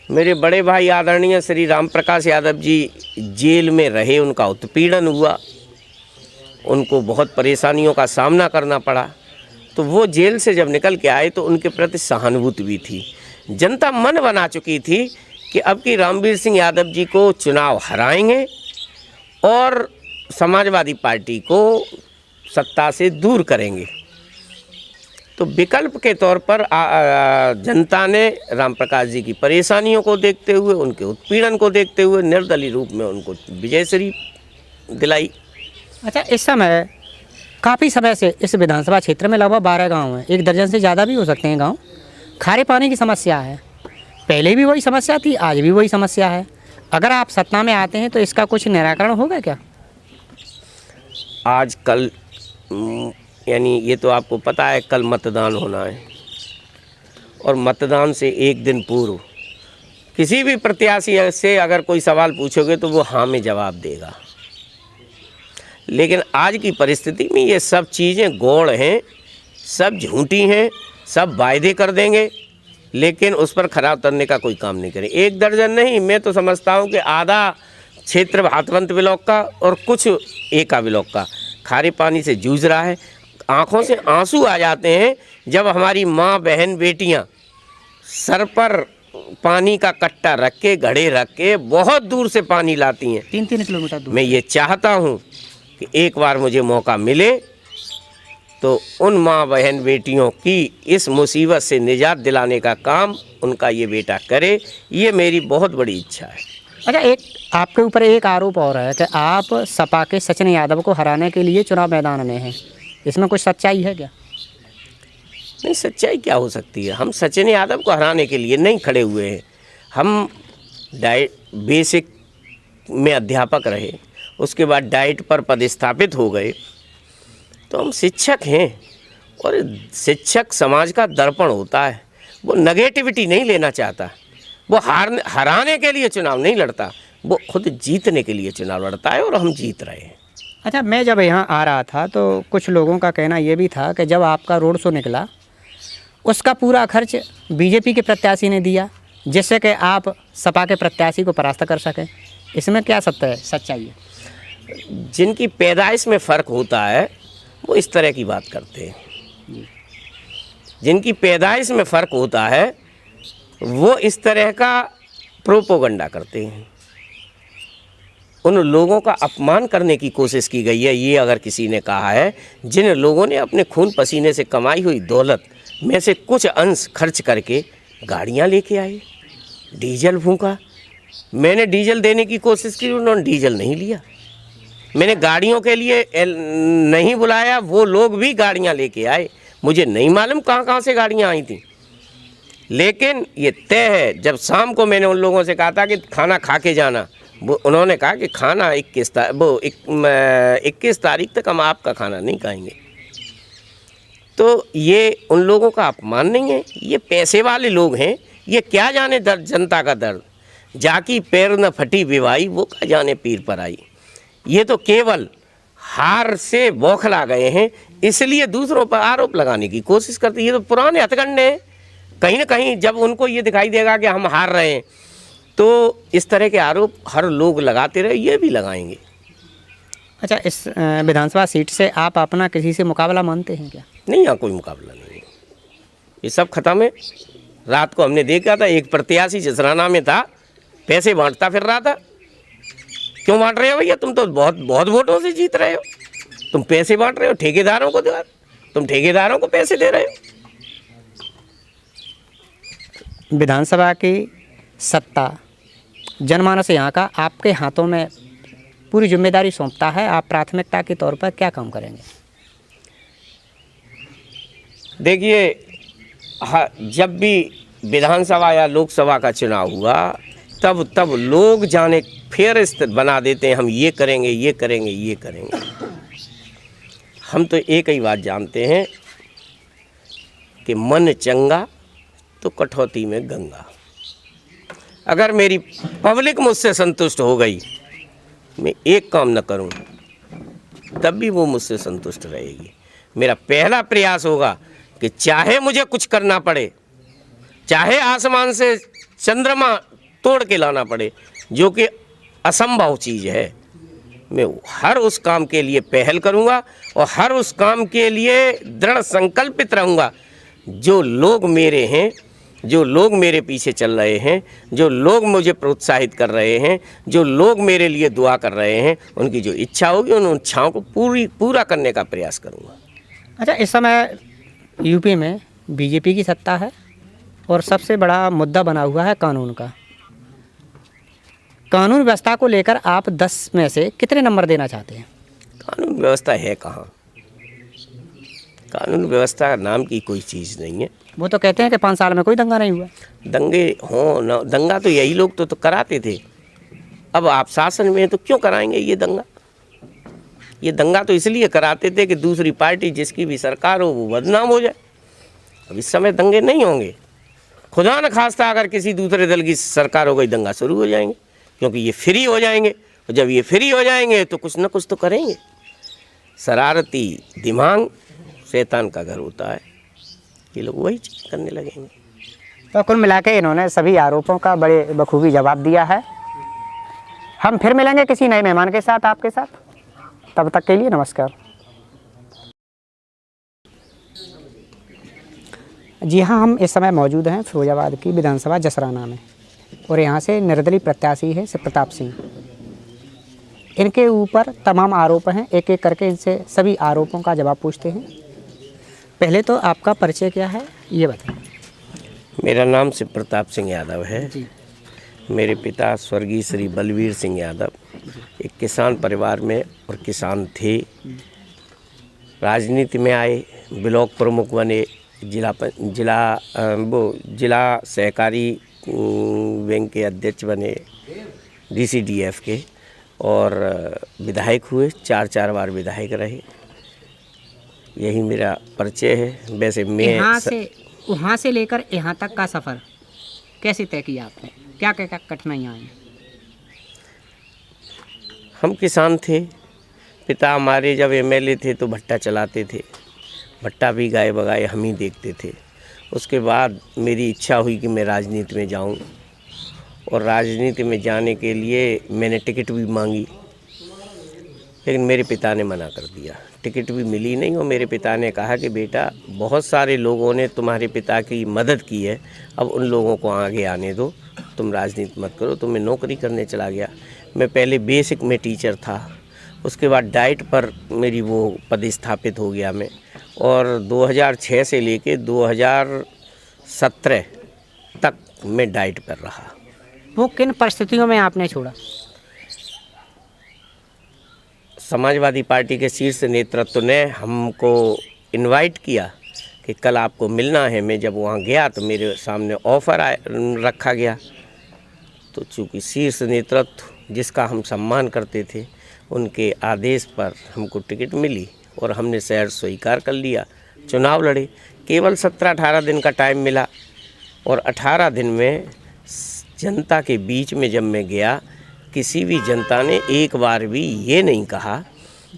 मेरे बड़े भाई आदरणीय श्री राम प्रकाश यादव जी जेल में रहे, उनका उत्पीड़न हुआ, उनको बहुत परेशानियों का सामना करना पड़ा। तो वो जेल से जब निकल के आए तो उनके प्रति सहानुभूति भी थी। जनता मन बना चुकी थी कि अब की रामवीर सिंह यादव जी को चुनाव हराएंगे और समाजवादी पार्टी को सत्ता से दूर करेंगे। तो विकल्प के तौर पर जनता ने राम प्रकाश जी की परेशानियों को देखते हुए, उनके उत्पीड़न को देखते हुए निर्दलीय रूप में उनको विजयश्री दिलाई। अच्छा, इस समय काफ़ी समय से इस विधानसभा क्षेत्र में लगभग 12 गांव हैं, 1 दर्जन से ज़्यादा भी हो सकते हैं गांव। खारे पानी की समस्या है, पहले भी वही समस्या थी, आज भी वही समस्या है। अगर आप सत्ता में आते हैं तो इसका कुछ निराकरण होगा क्या? आज कल यानी ये तो आपको पता है कल मतदान होना है और मतदान से एक दिन पूर्व किसी भी प्रत्याशी से अगर कोई सवाल पूछोगे तो वो हाँ में जवाब देगा। लेकिन आज की परिस्थिति में ये सब चीज़ें गौड़ हैं, सब झूठी हैं, सब वायदे कर देंगे लेकिन उस पर खरा उतरने का कोई काम नहीं करें। 1 दर्जन नहीं, मैं तो समझता हूँ कि आधा क्षेत्र भातवंत ब्लॉक का और कुछ एका ब्लॉक का खारे पानी से जूझ रहा है। आँखों से आंसू आ जाते हैं जब हमारी माँ बहन बेटियाँ सर पर पानी का कट्टा रख के, घड़े रख के बहुत दूर से पानी लाती हैं, 3-3 किलोमीटर दूर। मैं ये चाहता हूँ कि एक बार मुझे मौका मिले तो उन माँ बहन बेटियों की इस मुसीबत से निजात दिलाने का काम उनका ये बेटा करे, ये मेरी बहुत बड़ी इच्छा है। अच्छा, एक आपके ऊपर एक आरोप और है कि आप सपा के सचिन यादव को हराने के लिए चुनाव मैदान में हैं, इसमें कुछ सच्चाई है क्या? नहीं, सच्चाई क्या हो सकती है? हम सचिन यादव को हराने के लिए नहीं खड़े हुए हैं। हम बेसिक में अध्यापक रहे, उसके बाद डाइट पर पदस्थापित हो गए, तो हम शिक्षक हैं और शिक्षक समाज का दर्पण होता है। वो नेगेटिविटी नहीं लेना चाहता, वो हराने के लिए चुनाव नहीं लड़ता, वो खुद जीतने के लिए चुनाव लड़ता है और हम जीत रहे हैं। अच्छा, मैं जब यहाँ आ रहा था तो कुछ लोगों का कहना ये भी था कि जब आपका रोड शो निकला उसका पूरा खर्च बीजेपी के प्रत्याशी ने दिया जिससे कि आप सपा के प्रत्याशी को परास्त कर सकें। इसमें क्या सच्चाई है? जिनकी पैदाइश में फ़र्क होता है वो इस तरह की बात करते हैं। जिनकी पैदाइश में फ़र्क होता है वो इस तरह का प्रोपोगंडा करते हैं। उन लोगों का अपमान करने की कोशिश की गई है। ये अगर किसी ने कहा है, जिन लोगों ने अपने खून पसीने से कमाई हुई दौलत में से कुछ अंश खर्च करके गाड़ियां लेके आए, डीजल फूंका, मैंने डीजल देने की कोशिश की, उन्होंने डीजल नहीं लिया। मैंने गाड़ियों के लिए नहीं बुलाया, वो लोग भी गाड़ियां लेके आए। मुझे नहीं मालूम कहाँ कहाँ से गाड़ियां आई थी, लेकिन ये तय है जब शाम को मैंने उन लोगों से कहा था कि खाना खा के जाना, वो उन्होंने कहा कि खाना 21 तारीख तक हम आपका खाना नहीं खाएंगे। तो ये उन लोगों का अपमान नहीं है, ये पैसे वाले लोग हैं। ये क्या जाने दर्द, जनता का दर्द, जाकी पैर न फटी विवाही वो क्या जाने पीर पर आई। ये तो केवल हार से बौखला गए हैं, इसलिए दूसरों पर आरोप लगाने की कोशिश करते। ये तो पुराने हथकंडे हैं। कहीं ना कहीं जब उनको ये दिखाई देगा कि हम हार रहे हैं तो इस तरह के आरोप हर लोग लगाते रहे, ये भी लगाएंगे। अच्छा, इस विधानसभा सीट से आप अपना किसी से मुकाबला मानते हैं क्या? नहीं, यहाँ कोई मुकाबला नहीं है, ये सब खत्म है। रात को हमने देखा था एक प्रत्याशी जसराना में था, पैसे बांटता फिर रहा था। क्यों बांट रहे हो भैया? तुम तो बहुत बहुत वोटों से जीत रहे हो, तुम पैसे बांट रहे हो ठेकेदारों को, तुम ठेकेदारों को पैसे दे रहे हो। विधानसभा की सत्ता जनमानस यहाँ का आपके हाथों में पूरी जिम्मेदारी सौंपता है, आप प्राथमिकता के तौर पर क्या काम करेंगे? देखिए, जब भी विधानसभा या लोकसभा का चुनाव हुआ तब लोग जाने फेहरिस्त बना देते हैं, हम ये करेंगे ये करेंगे ये करेंगे। हम तो एक ही बात जानते हैं कि मन चंगा तो कटौती में गंगा। अगर मेरी पब्लिक मुझसे संतुष्ट हो गई, मैं एक काम न करूं, तब भी वो मुझसे संतुष्ट रहेगी। मेरा पहला प्रयास होगा कि चाहे मुझे कुछ करना पड़े, चाहे आसमान से चंद्रमा तोड़ के लाना पड़े, जो कि असंभव चीज़ है, मैं हर उस काम के लिए पहल करूंगा और हर उस काम के लिए दृढ़ संकल्पित रहूंगा। जो लोग मेरे हैं, जो लोग मेरे पीछे चल रहे हैं, जो लोग मुझे प्रोत्साहित कर रहे हैं, जो लोग मेरे लिए दुआ कर रहे हैं, उनकी जो इच्छा होगी उन इच्छाओं को पूरा करने का प्रयास करूंगा। अच्छा, इस समय यूपी में बीजेपी की सत्ता है और सबसे बड़ा मुद्दा बना हुआ है कानून का। कानून व्यवस्था को लेकर आप 10 में से कितने नंबर देना चाहते हैं? कानून व्यवस्था है कहाँ? कानून व्यवस्था नाम की कोई चीज़ नहीं है। वो तो कहते हैं कि 5 साल में कोई दंगा नहीं हुआ। दंगे हों न, दंगा तो यही लोग तो कराते थे। अब आप शासन में तो क्यों कराएंगे ये दंगा? ये दंगा तो इसलिए कराते थे कि दूसरी पार्टी जिसकी भी सरकार हो वो बदनाम हो जाए। अब इस समय दंगे नहीं होंगे। खुदा न खास्ता अगर किसी दूसरे दल की सरकार हो गई, दंगा शुरू हो जाएंगे, क्योंकि ये फ्री हो जाएंगे। और जब ये फ्री हो जाएंगे तो कुछ न कुछ तो करेंगे। शरारती दिमाग शैतान का घर होता है, ये लोग वही चीज़ करने लगेंगे। तो कुल मिला के इन्होंने सभी आरोपों का बड़े बखूबी जवाब दिया है। हम फिर मिलेंगे किसी नए मेहमान के साथ आपके साथ, तब तक के लिए नमस्कार। जी हाँ, हम इस समय मौजूद हैं फिरोजाबाद की विधानसभा जसराना में और यहाँ से निर्दलीय प्रत्याशी हैं शिव प्रताप सिंह। इनके ऊपर तमाम आरोप हैं, एक एक करके इनसे सभी आरोपों का जवाब पूछते हैं। पहले तो आपका परिचय क्या है ये बताएं। मेरा नाम शिव प्रताप सिंह यादव है जी। मेरे पिता स्वर्गीय श्री बलवीर सिंह यादव एक किसान परिवार में और किसान थे। राजनीति में आए, ब्लॉक प्रमुख बने, जिला सहकारी बैंक के अध्यक्ष बने, DCDF के, और विधायक हुए, 4 बार विधायक रहे। यही मेरा परिचय है। वैसे मैं वहाँ से लेकर यहाँ तक का सफ़र कैसे तय किया आपने? क्या क्या कठिनाइयाँ आई? हम किसान थे। पिता हमारे जब MLA थे तो भट्टा चलाते थे, भट्टा भी गाए बगाए हम ही देखते थे। उसके बाद मेरी इच्छा हुई कि मैं राजनीति में जाऊं, और राजनीति में जाने के लिए मैंने टिकट भी मांगी, लेकिन मेरे पिता ने मना कर दिया। टिकट भी मिली नहीं, और मेरे पिता ने कहा कि बेटा, बहुत सारे लोगों ने तुम्हारे पिता की मदद की है, अब उन लोगों को आगे आने दो, तुम राजनीति मत करो। तो मैं नौकरी करने चला गया। मैं पहले बेसिक में टीचर था, उसके बाद डाइट पर मेरी वो पदस्थापित हो गया मैं, और 2006 से लेके 2017 तक मैं डाइट पर रहा। वो किन परिस्थितियों में आपने छोड़ा? समाजवादी पार्टी के शीर्ष नेतृत्व ने हमको इनवाइट किया कि कल आपको मिलना है। मैं जब वहाँ गया तो मेरे सामने ऑफ़र रखा गया, तो चूँकि शीर्ष नेतृत्व जिसका हम सम्मान करते थे, उनके आदेश पर हमको टिकट मिली और हमने शहर स्वीकार कर लिया। चुनाव लड़े। केवल 17-18 दिन का टाइम मिला, और 18 दिन में जनता के बीच में जब मैं गया, किसी भी जनता ने एक बार भी ये नहीं कहा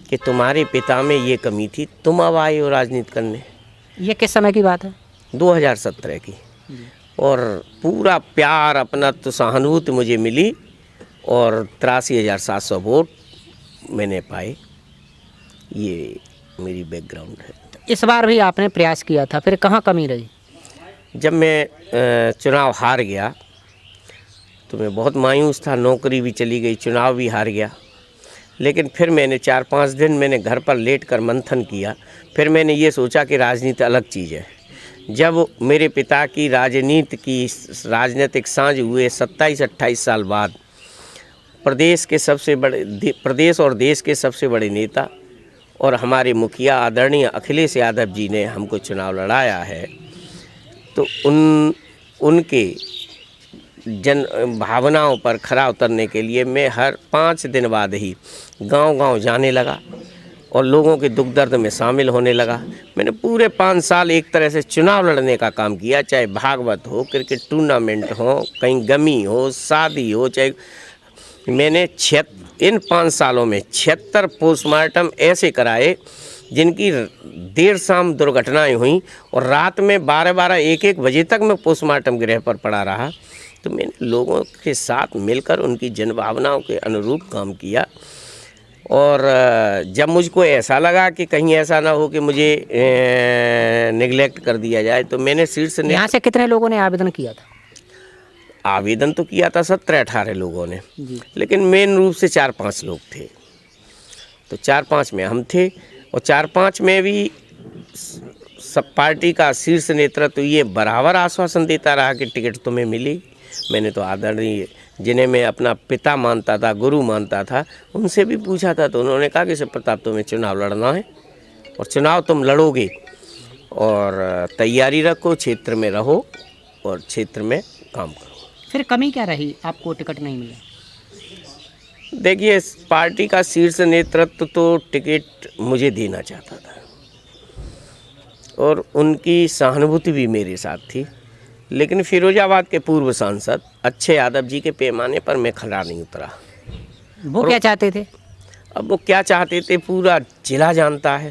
कि तुम्हारे पिता में ये कमी थी, तुम अब आए हो राजनीति करने। ये किस समय की बात है? 2017 की। और पूरा प्यार, अपना तो सहानुभूति मुझे मिली, और 83,700 वोट मैंने पाए। ये मेरी बैकग्राउंड है। इस बार भी आपने प्रयास किया था, फिर कहाँ कमी रही? जब मैं चुनाव हार गया तो मैं बहुत मायूस था, नौकरी भी चली गई, चुनाव भी हार गया। लेकिन फिर मैंने 4-5 दिन मैंने घर पर लेट कर मंथन किया। फिर मैंने ये सोचा कि राजनीति अलग चीज़ है। जब मेरे पिता की राजनीतिक साँझ हुए 27-28 साल बाद प्रदेश और देश के सबसे बड़े नेता और हमारे मुखिया आदरणीय अखिलेश यादव जी ने हमको चुनाव लड़ाया है, तो उनके जन भावनाओं पर खरा उतरने के लिए मैं हर 5 दिन बाद ही गांव-गांव जाने लगा और लोगों के दुख दर्द में शामिल होने लगा। मैंने पूरे 5 साल एक तरह से चुनाव लड़ने का काम किया, चाहे भागवत हो, क्रिकेट टूर्नामेंट हो, कहीं गमी हो, शादी हो, चाहे मैंने इन 5 सालों में 76 पोस्टमार्टम ऐसे कराए जिनकी देर शाम दुर्घटनाएं हुई और रात में 12-12, 1-1 बजे तक मैं पोस्टमार्टम गृह पर पड़ा रहा। तो मैंने लोगों के साथ मिलकर उनकी जनभावनाओं के अनुरूप काम किया। और जब मुझको ऐसा लगा कि कहीं ऐसा ना हो कि मुझे निगलेक्ट कर दिया जाए, तो मैंने शीर्ष यहाँ से कितने लोगों ने आवेदन किया था? आवेदन तो किया था 17-18 लोगों ने, लेकिन मेन रूप से 4-5 लोग थे। तो 4-5 में हम थे और 4-5 में भी सब पार्टी का शीर्ष नेतृत्व ये बराबर आश्वासन देता रहा कि टिकट तुम्हें मिली। मैंने तो आदरणीय जिन्हें मैं अपना पिता मानता था, गुरु मानता था, उनसे भी पूछा था, तो उन्होंने कहा कि शिव प्रताप तुम्हें चुनाव लड़ना है और चुनाव तुम लड़ोगे और तैयारी रखो, क्षेत्र में रहो और क्षेत्र में काम करो। फिर कमी क्या रही, आपको टिकट नहीं मिला? देखिए, इस पार्टी का शीर्ष नेतृत्व तो टिकट मुझे देना चाहता था और उनकी सहानुभूति भी मेरे साथ थी, लेकिन फिरोजाबाद के पूर्व सांसद अक्षय यादव जी के पैमाने पर मैं खरा नहीं उतरा। वो क्या चाहते थे? अब वो क्या चाहते थे पूरा जिला जानता है,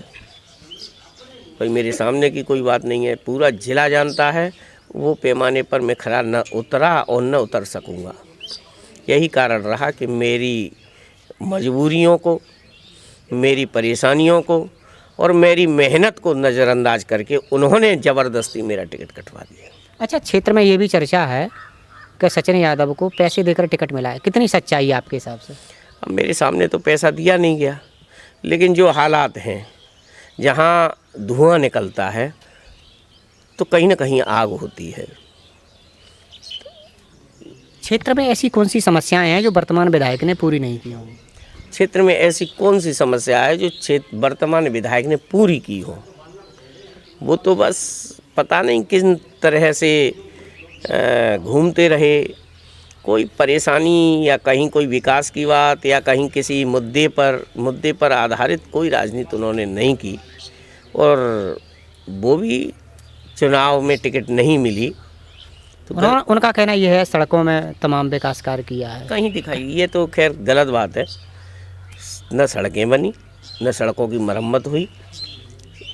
भाई मेरे सामने की कोई बात नहीं है, पूरा जिला जानता है। वो पैमाने पर मैं खरा न उतरा और न उतर सकूँगा। यही कारण रहा कि मेरी मजबूरियों को, मेरी परेशानियों को और मेरी मेहनत को नज़रअंदाज करके उन्होंने ज़बरदस्ती मेरा टिकट कटवा दिया। अच्छा, क्षेत्र में ये भी चर्चा है कि सचिन यादव को पैसे देकर टिकट मिला है, कितनी सच्चाई है आपके हिसाब से? अब मेरे सामने तो पैसा दिया नहीं गया, लेकिन जो हालात हैं, जहाँ धुआं निकलता है तो कहीं ना कहीं आग होती है। क्षेत्र में ऐसी कौन सी समस्याएं हैं जो वर्तमान विधायक ने पूरी नहीं की होंगी? क्षेत्र में ऐसी कौन सी समस्या है जो वर्तमान विधायक ने पूरी की हो? वो तो बस पता नहीं किस तरह से घूमते रहे। कोई परेशानी या कहीं कोई विकास की बात या कहीं किसी मुद्दे पर आधारित कोई राजनीति उन्होंने नहीं की और वो भी चुनाव में टिकट नहीं मिली। तो उनका कहना यह है सड़कों में तमाम विकास कार्य किया है। कहीं दिखाई, ये तो खैर गलत बात है। न सड़कें बनी, न सड़कों की मरम्मत हुई।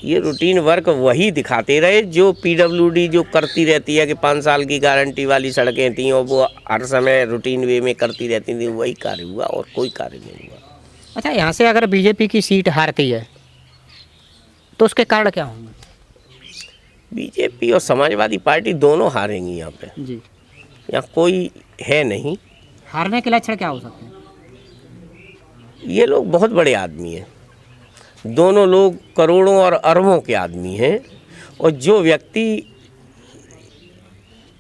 ये रूटीन वर्क वही दिखाते रहे जो PWD जो करती रहती है कि 5 साल की गारंटी वाली सड़कें थी और वो हर समय रूटीन वे में करती रहती थी, वही कार्य हुआ और कोई कार्य नहीं हुआ। अच्छा, यहाँ से अगर बीजेपी की सीट हारती है तो उसके कारण क्या होंगे? बीजेपी और समाजवादी पार्टी दोनों हारेंगी यहाँ पे जी। यहाँ कोई है नहीं। हारने के लक्षण क्या हो सकते हैं? ये लोग बहुत बड़े आदमी हैं, दोनों लोग करोड़ों और अरबों के आदमी हैं और जो व्यक्ति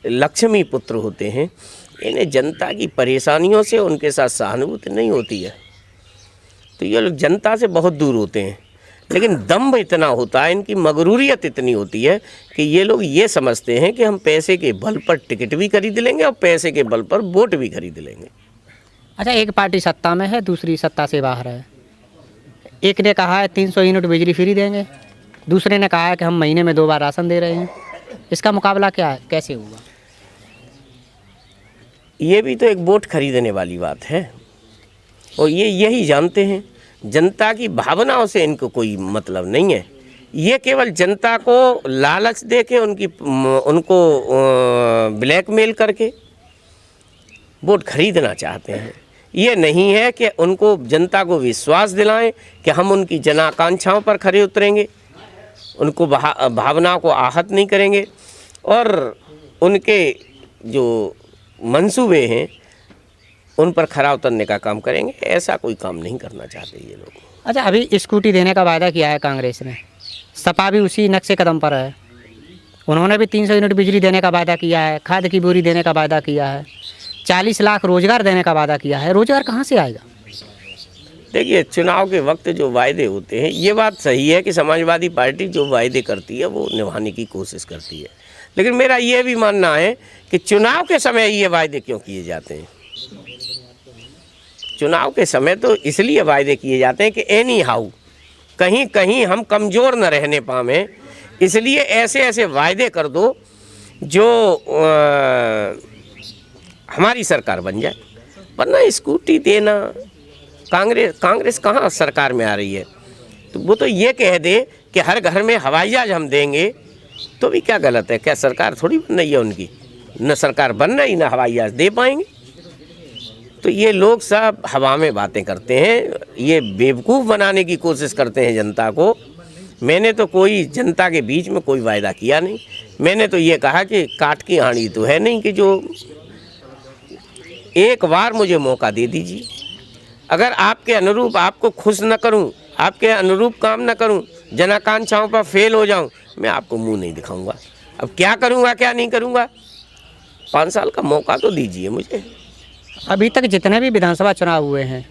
लक्ष्मी पुत्र होते हैं, इन्हें जनता की परेशानियों से उनके साथ सहानुभूति नहीं होती है, तो ये लोग जनता से बहुत दूर होते हैं। लेकिन दम्भ इतना होता है, इनकी मगरूरियत इतनी होती है कि ये लोग ये समझते हैं कि हम पैसे के बल पर टिकट भी खरीद लेंगे और पैसे के बल पर वोट भी खरीद लेंगे। अच्छा, एक पार्टी सत्ता में है, दूसरी सत्ता से बाहर है। एक ने कहा है 300 यूनिट बिजली फ्री देंगे, दूसरे ने कहा है कि हम महीने में 2 बार राशन दे रहे हैं। इसका मुकाबला क्या है, कैसे होगा? ये भी तो एक वोट खरीदने वाली बात है और ये यही जानते हैं। जनता की भावनाओं से इनको कोई मतलब नहीं है। ये केवल जनता को लालच दे के उनको ब्लैकमेल करके वोट खरीदना चाहते हैं। ये नहीं है कि उनको जनता को विश्वास दिलाएं कि हम उनकी जन आकांक्षाओं पर खरे उतरेंगे, उनको भावनाओं को आहत नहीं करेंगे और उनके जो मंसूबे हैं उन पर खरा उतरने का काम करेंगे। ऐसा कोई काम नहीं करना चाहते ये लोग। अच्छा, अभी स्कूटी देने का वादा किया है कांग्रेस ने, सपा भी उसी नक्शे कदम पर है। उन्होंने भी 300 यूनिट बिजली देने का वादा किया है, खाद की बोरी देने का वादा किया है, 40 लाख रोजगार देने का वादा किया है। रोजगार कहाँ से आएगा? देखिए, चुनाव के वक्त जो वायदे होते हैं, ये बात सही है कि समाजवादी पार्टी जो वायदे करती है वो निभाने की कोशिश करती है, लेकिन मेरा ये भी मानना है कि चुनाव के समय ये वायदे क्यों किए जाते हैं। चुनाव के समय तो इसलिए वायदे किए जाते हैं कि एनी हाउ कहीं कहीं हम कमज़ोर न रहने पाएं, इसलिए ऐसे ऐसे वायदे कर दो जो हमारी सरकार बन जाए। वरना स्कूटी देना, कांग्रेस कहाँ सरकार में आ रही है, तो वो तो ये कह दे कि हर घर में हवाई जहाज हम देंगे, तो भी क्या गलत है? क्या सरकार थोड़ी बन रही है उनकी? न सरकार बन रही, न हवाई जहाज दे पाएंगे। तो ये लोग सब हवा में बातें करते हैं, ये बेवकूफ़ बनाने की कोशिश करते हैं जनता को। मैंने तो कोई जनता के बीच में कोई वायदा किया नहीं। मैंने तो ये कहा कि काट की हांडी तो है नहीं कि जो एक बार मुझे मौका दे दीजिए। अगर आपके अनुरूप आपको खुश न करूं, आपके अनुरूप काम न करूं, जनाकांक्षाओं पर फेल हो जाऊं, मैं आपको मुंह नहीं दिखाऊंगा। अब क्या करूंगा क्या नहीं करूंगा, 5 साल का मौका तो दीजिए मुझे। अभी तक जितने भी विधानसभा चुनाव हुए हैं,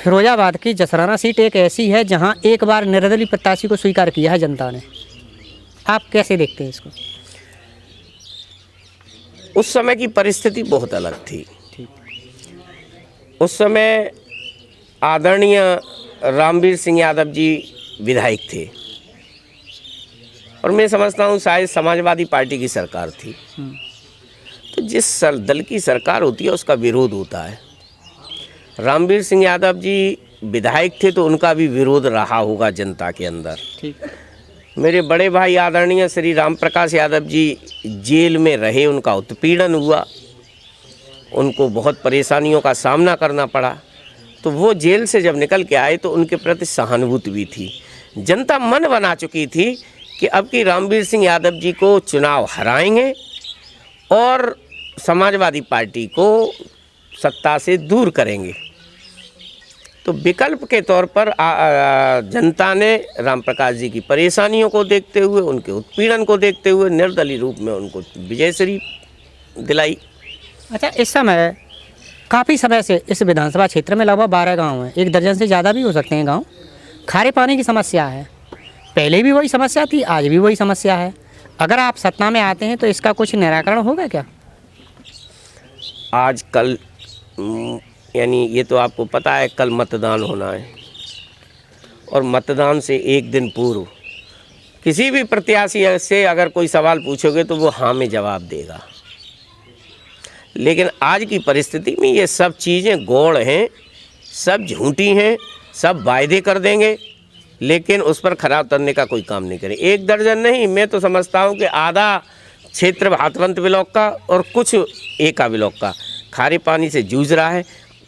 फिरोजाबाद की जसराना सीट एक ऐसी है जहां एक बार निर्दलीय प्रत्याशी को स्वीकार किया है जनता ने। आप कैसे देखते हैं इसको? उस समय की परिस्थिति बहुत अलग थी। उस समय आदरणीय रामवीर सिंह यादव जी विधायक थे और मैं समझता हूँ शायद समाजवादी पार्टी की सरकार थी। तो जिस दल की सरकार होती है उसका विरोध होता है। रामवीर सिंह यादव जी विधायक थे तो उनका भी विरोध रहा होगा जनता के अंदर। ठीक। मेरे बड़े भाई आदरणीय श्री राम प्रकाश यादव जी जेल में रहे, उनका उत्पीड़न हुआ, उनको बहुत परेशानियों का सामना करना पड़ा। तो वो जेल से जब निकल के आए तो उनके प्रति सहानुभूति भी थी। जनता मन बना चुकी थी कि अब की रामवीर सिंह यादव जी को चुनाव हराएंगे और समाजवादी पार्टी को सत्ता से दूर करेंगे। तो विकल्प के तौर पर जनता ने राम प्रकाश जी की परेशानियों को देखते हुए, उनके उत्पीड़न को देखते हुए निर्दलीय रूप में उनको विजयश्री दिलाई। अच्छा, इस समय काफ़ी समय से इस विधानसभा क्षेत्र में लगभग 12 गांव हैं, 1 दर्जन से ज़्यादा भी हो सकते हैं गांव, खारे पानी की समस्या है। पहले भी वही समस्या थी, आज भी वही समस्या है। अगर आप सत्ता में आते हैं तो इसका कुछ निराकरण होगा क्या? आज कल यानी ये तो आपको पता है कल मतदान होना है और मतदान से एक दिन पूर्व किसी भी प्रत्याशी से अगर कोई सवाल पूछोगे तो वो हाँ में जवाब देगा। लेकिन आज की परिस्थिति में ये सब चीज़ें गौड़ हैं, सब झूठी हैं, सब वायदे कर देंगे लेकिन उस पर खरा उतरने का कोई काम नहीं करें। 1 दर्जन नहीं, मैं तो समझता हूँ कि आधा क्षेत्र भातवंत ब्लॉक का और कुछ एका ब्लॉक का खारे पानी से जूझ रहा है।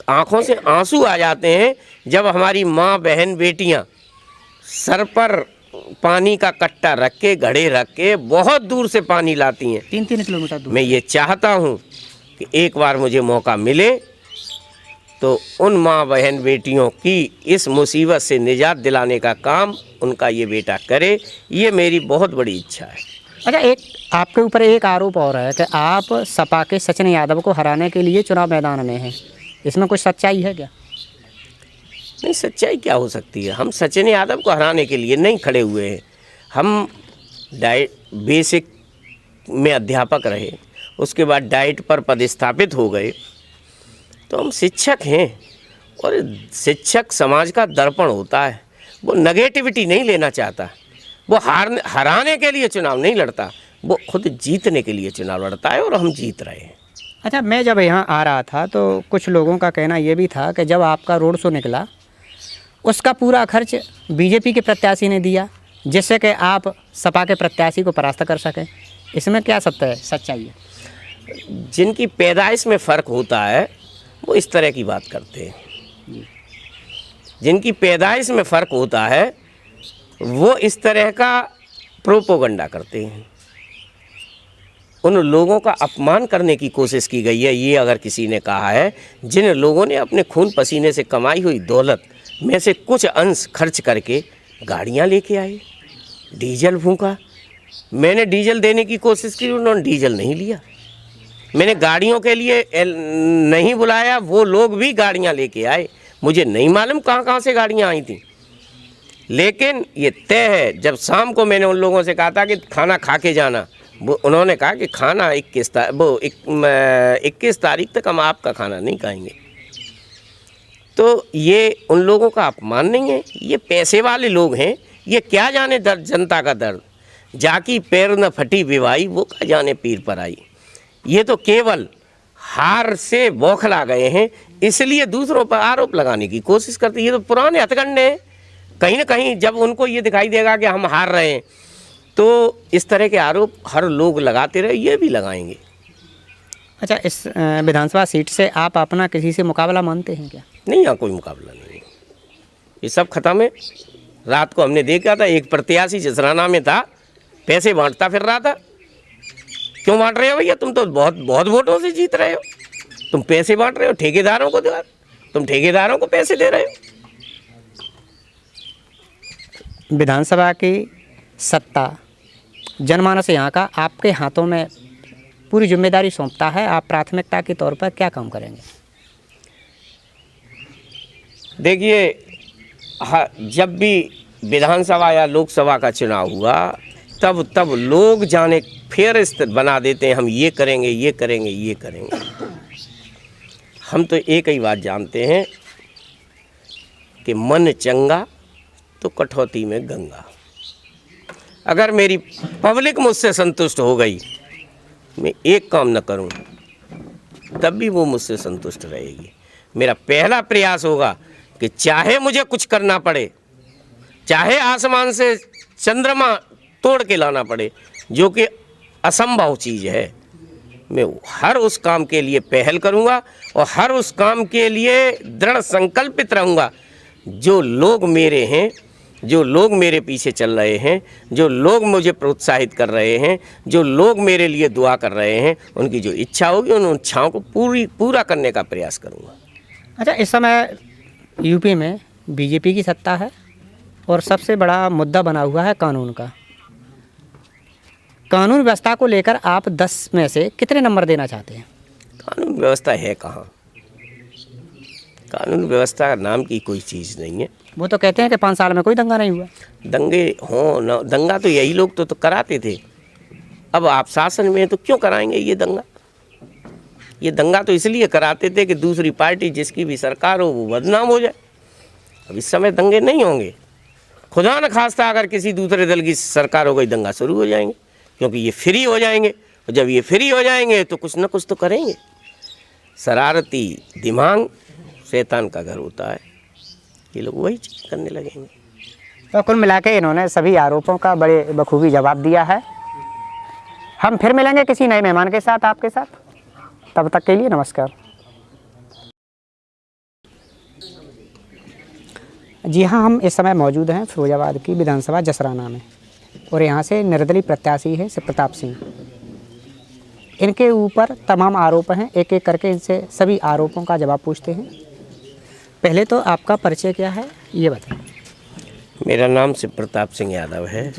आँखों से आंसू आ जाते हैं जब हमारी माँ बहन बेटियाँ सर पर पानी का कट्टा रख के, घड़े रख के बहुत दूर से पानी लाती हैं, 3-3 किलोमीटर दूर। मैं ये चाहता हूँ कि एक बार मुझे मौका मिले तो उन माँ बहन बेटियों की इस मुसीबत से निजात दिलाने का काम उनका ये बेटा करे, ये मेरी बहुत बड़ी इच्छा है। अच्छा, एक आपके ऊपर एक आरोप और है कि आप सपा के सचिन यादव को हराने के लिए चुनाव मैदान में हैं, इसमें कुछ सच्चाई है क्या? नहीं, सच्चाई क्या हो सकती है? हम सचिन यादव को हराने के लिए नहीं खड़े हुए हैं। हम बेसिक में अध्यापक रहे, उसके बाद डाइट पर पदस्थापित हो गए, तो हम शिक्षक हैं और शिक्षक समाज का दर्पण होता है। वो नेगेटिविटी नहीं लेना चाहता, वो हराने के लिए चुनाव नहीं लड़ता, वो खुद जीतने के लिए चुनाव लड़ता है और हम जीत रहे हैं। अच्छा, मैं जब यहाँ आ रहा था तो कुछ लोगों का कहना ये भी था कि जब आपका रोड शो निकला उसका पूरा खर्च बीजेपी के प्रत्याशी ने दिया, जिससे कि आप सपा के प्रत्याशी को परास्त कर सकें। इसमें क्या सत्य है, सच्चाई है? जिनकी पैदाइश में फ़र्क होता है वो इस तरह की बात करते हैं। जिनकी पैदाइश में फ़र्क होता है वो इस तरह का प्रोपोगंडा करते हैं। उन लोगों का अपमान करने की कोशिश की गई है। ये अगर किसी ने कहा है, जिन लोगों ने अपने खून पसीने से कमाई हुई दौलत में से कुछ अंश खर्च करके गाड़ियां लेके आए, डीजल फूंका। मैंने डीजल देने की कोशिश की, उन्होंने डीजल नहीं लिया। मैंने गाड़ियों के लिए नहीं बुलाया, वो लोग भी गाड़ियां लेके आए। मुझे नहीं मालूम कहाँ कहाँ से गाड़ियां आई थी, लेकिन ये तय है। जब शाम को मैंने उन लोगों से कहा था कि खाना खा के जाना, वो उन्होंने कहा कि खाना 21 तारीख तक हम आपका खाना नहीं खाएंगे। तो ये उन लोगों का अपमान नहीं है, ये पैसे वाले लोग हैं। ये क्या जाने दर्द, जनता का दर्द। जाकी पैर न फटी विवाई, वो क्या जाने पीर पर आई। ये तो केवल हार से बौखला गए हैं, इसलिए दूसरों पर आरोप लगाने की कोशिश करते हैं। ये तो पुराने हथकंडे हैं। कहीं ना कहीं जब उनको ये दिखाई देगा कि हम हार रहे हैं, तो इस तरह के आरोप हर लोग लगाते रहे, ये भी लगाएंगे। अच्छा, इस विधानसभा सीट से आप अपना किसी से मुकाबला मानते हैं क्या? नहीं, यहाँ कोई मुकाबला नहीं है, ये सब खत्म है। रात को हमने देखा था, एक प्रत्याशी जसराना में था, पैसे बांटता फिर रहा था। क्यों बांट रहे हो भैया? तुम तो बहुत बहुत वोटों से जीत रहे हो, तुम पैसे बांट रहे हो ठेकेदारों को, तुम ठेकेदारों को पैसे दे रहे हो। विधानसभा की सत्ता, जनमानस यहाँ का आपके हाथों में पूरी जिम्मेदारी सौंपता है, आप प्राथमिकता के तौर पर क्या काम करेंगे? देखिए, जब भी विधानसभा या लोकसभा का चुनाव हुआ, तब लोग जाने फेरिस्त बना देते हैं, हम ये करेंगे, ये करेंगे, ये करेंगे। हम तो एक ही बात जानते हैं कि मन चंगा तो कठौती में गंगा। अगर मेरी पब्लिक मुझसे संतुष्ट हो गई, मैं एक काम न करूं, तब भी वो मुझसे संतुष्ट रहेगी। मेरा पहला प्रयास होगा कि चाहे मुझे कुछ करना पड़े, चाहे आसमान से चंद्रमा तोड़ के लाना पड़े, जो कि असंभव चीज़ है, मैं हर उस काम के लिए पहल करूंगा और हर उस काम के लिए दृढ़ संकल्पित रहूंगा। जो लोग मेरे हैं, जो लोग मेरे पीछे चल रहे हैं, जो लोग मुझे प्रोत्साहित कर रहे हैं, जो लोग मेरे लिए दुआ कर रहे हैं, उनकी जो इच्छा होगी उन इच्छाओं को पूरा करने का प्रयास करूंगा। अच्छा, इस समय यूपी में बीजेपी की सत्ता है और सबसे बड़ा मुद्दा बना हुआ है कानून का। कानून व्यवस्था को लेकर आप 10 में से कितने नंबर देना चाहते हैं? कानून व्यवस्था है कहाँ? कानून व्यवस्था का नाम की कोई चीज़ नहीं है। वो तो कहते हैं कि 5 साल में कोई दंगा नहीं हुआ। दंगे हों न, दंगा तो यही लोग तो कराते थे। अब आप शासन में तो क्यों कराएंगे ये दंगा? ये दंगा तो इसलिए कराते थे कि दूसरी पार्टी जिसकी भी सरकार हो वो बदनाम हो जाए। अब इस समय दंगे नहीं होंगे। खुदा न खास्ता अगर किसी दूसरे दल की सरकार हो गई, दंगा शुरू हो जाएंगे, क्योंकि ये फ्री हो जाएंगे। और जब ये फ्री हो जाएंगे तो कुछ न कुछ तो करेंगे। शरारती दिमाग शैतान का घर होता है, ये लोग वही चीज़ करने लगेंगे। तो कुल मिला के इन्होंने सभी आरोपों का बड़े बखूबी जवाब दिया है। हम फिर मिलेंगे किसी नए मेहमान के साथ, आपके साथ। तब तक के लिए नमस्कार। जी हाँ, हम इस समय मौजूद हैं फिरोजाबाद की विधानसभा जसराना में, और यहाँ से निर्दलीय प्रत्याशी हैं शिव प्रताप सिंह। इनके ऊपर तमाम आरोप हैं, एक एक करके इनसे सभी आरोपों का जवाब पूछते हैं। पहले तो आपका परिचय क्या है ये बताएं। मेरा नाम शिव प्रताप सिंह यादव है।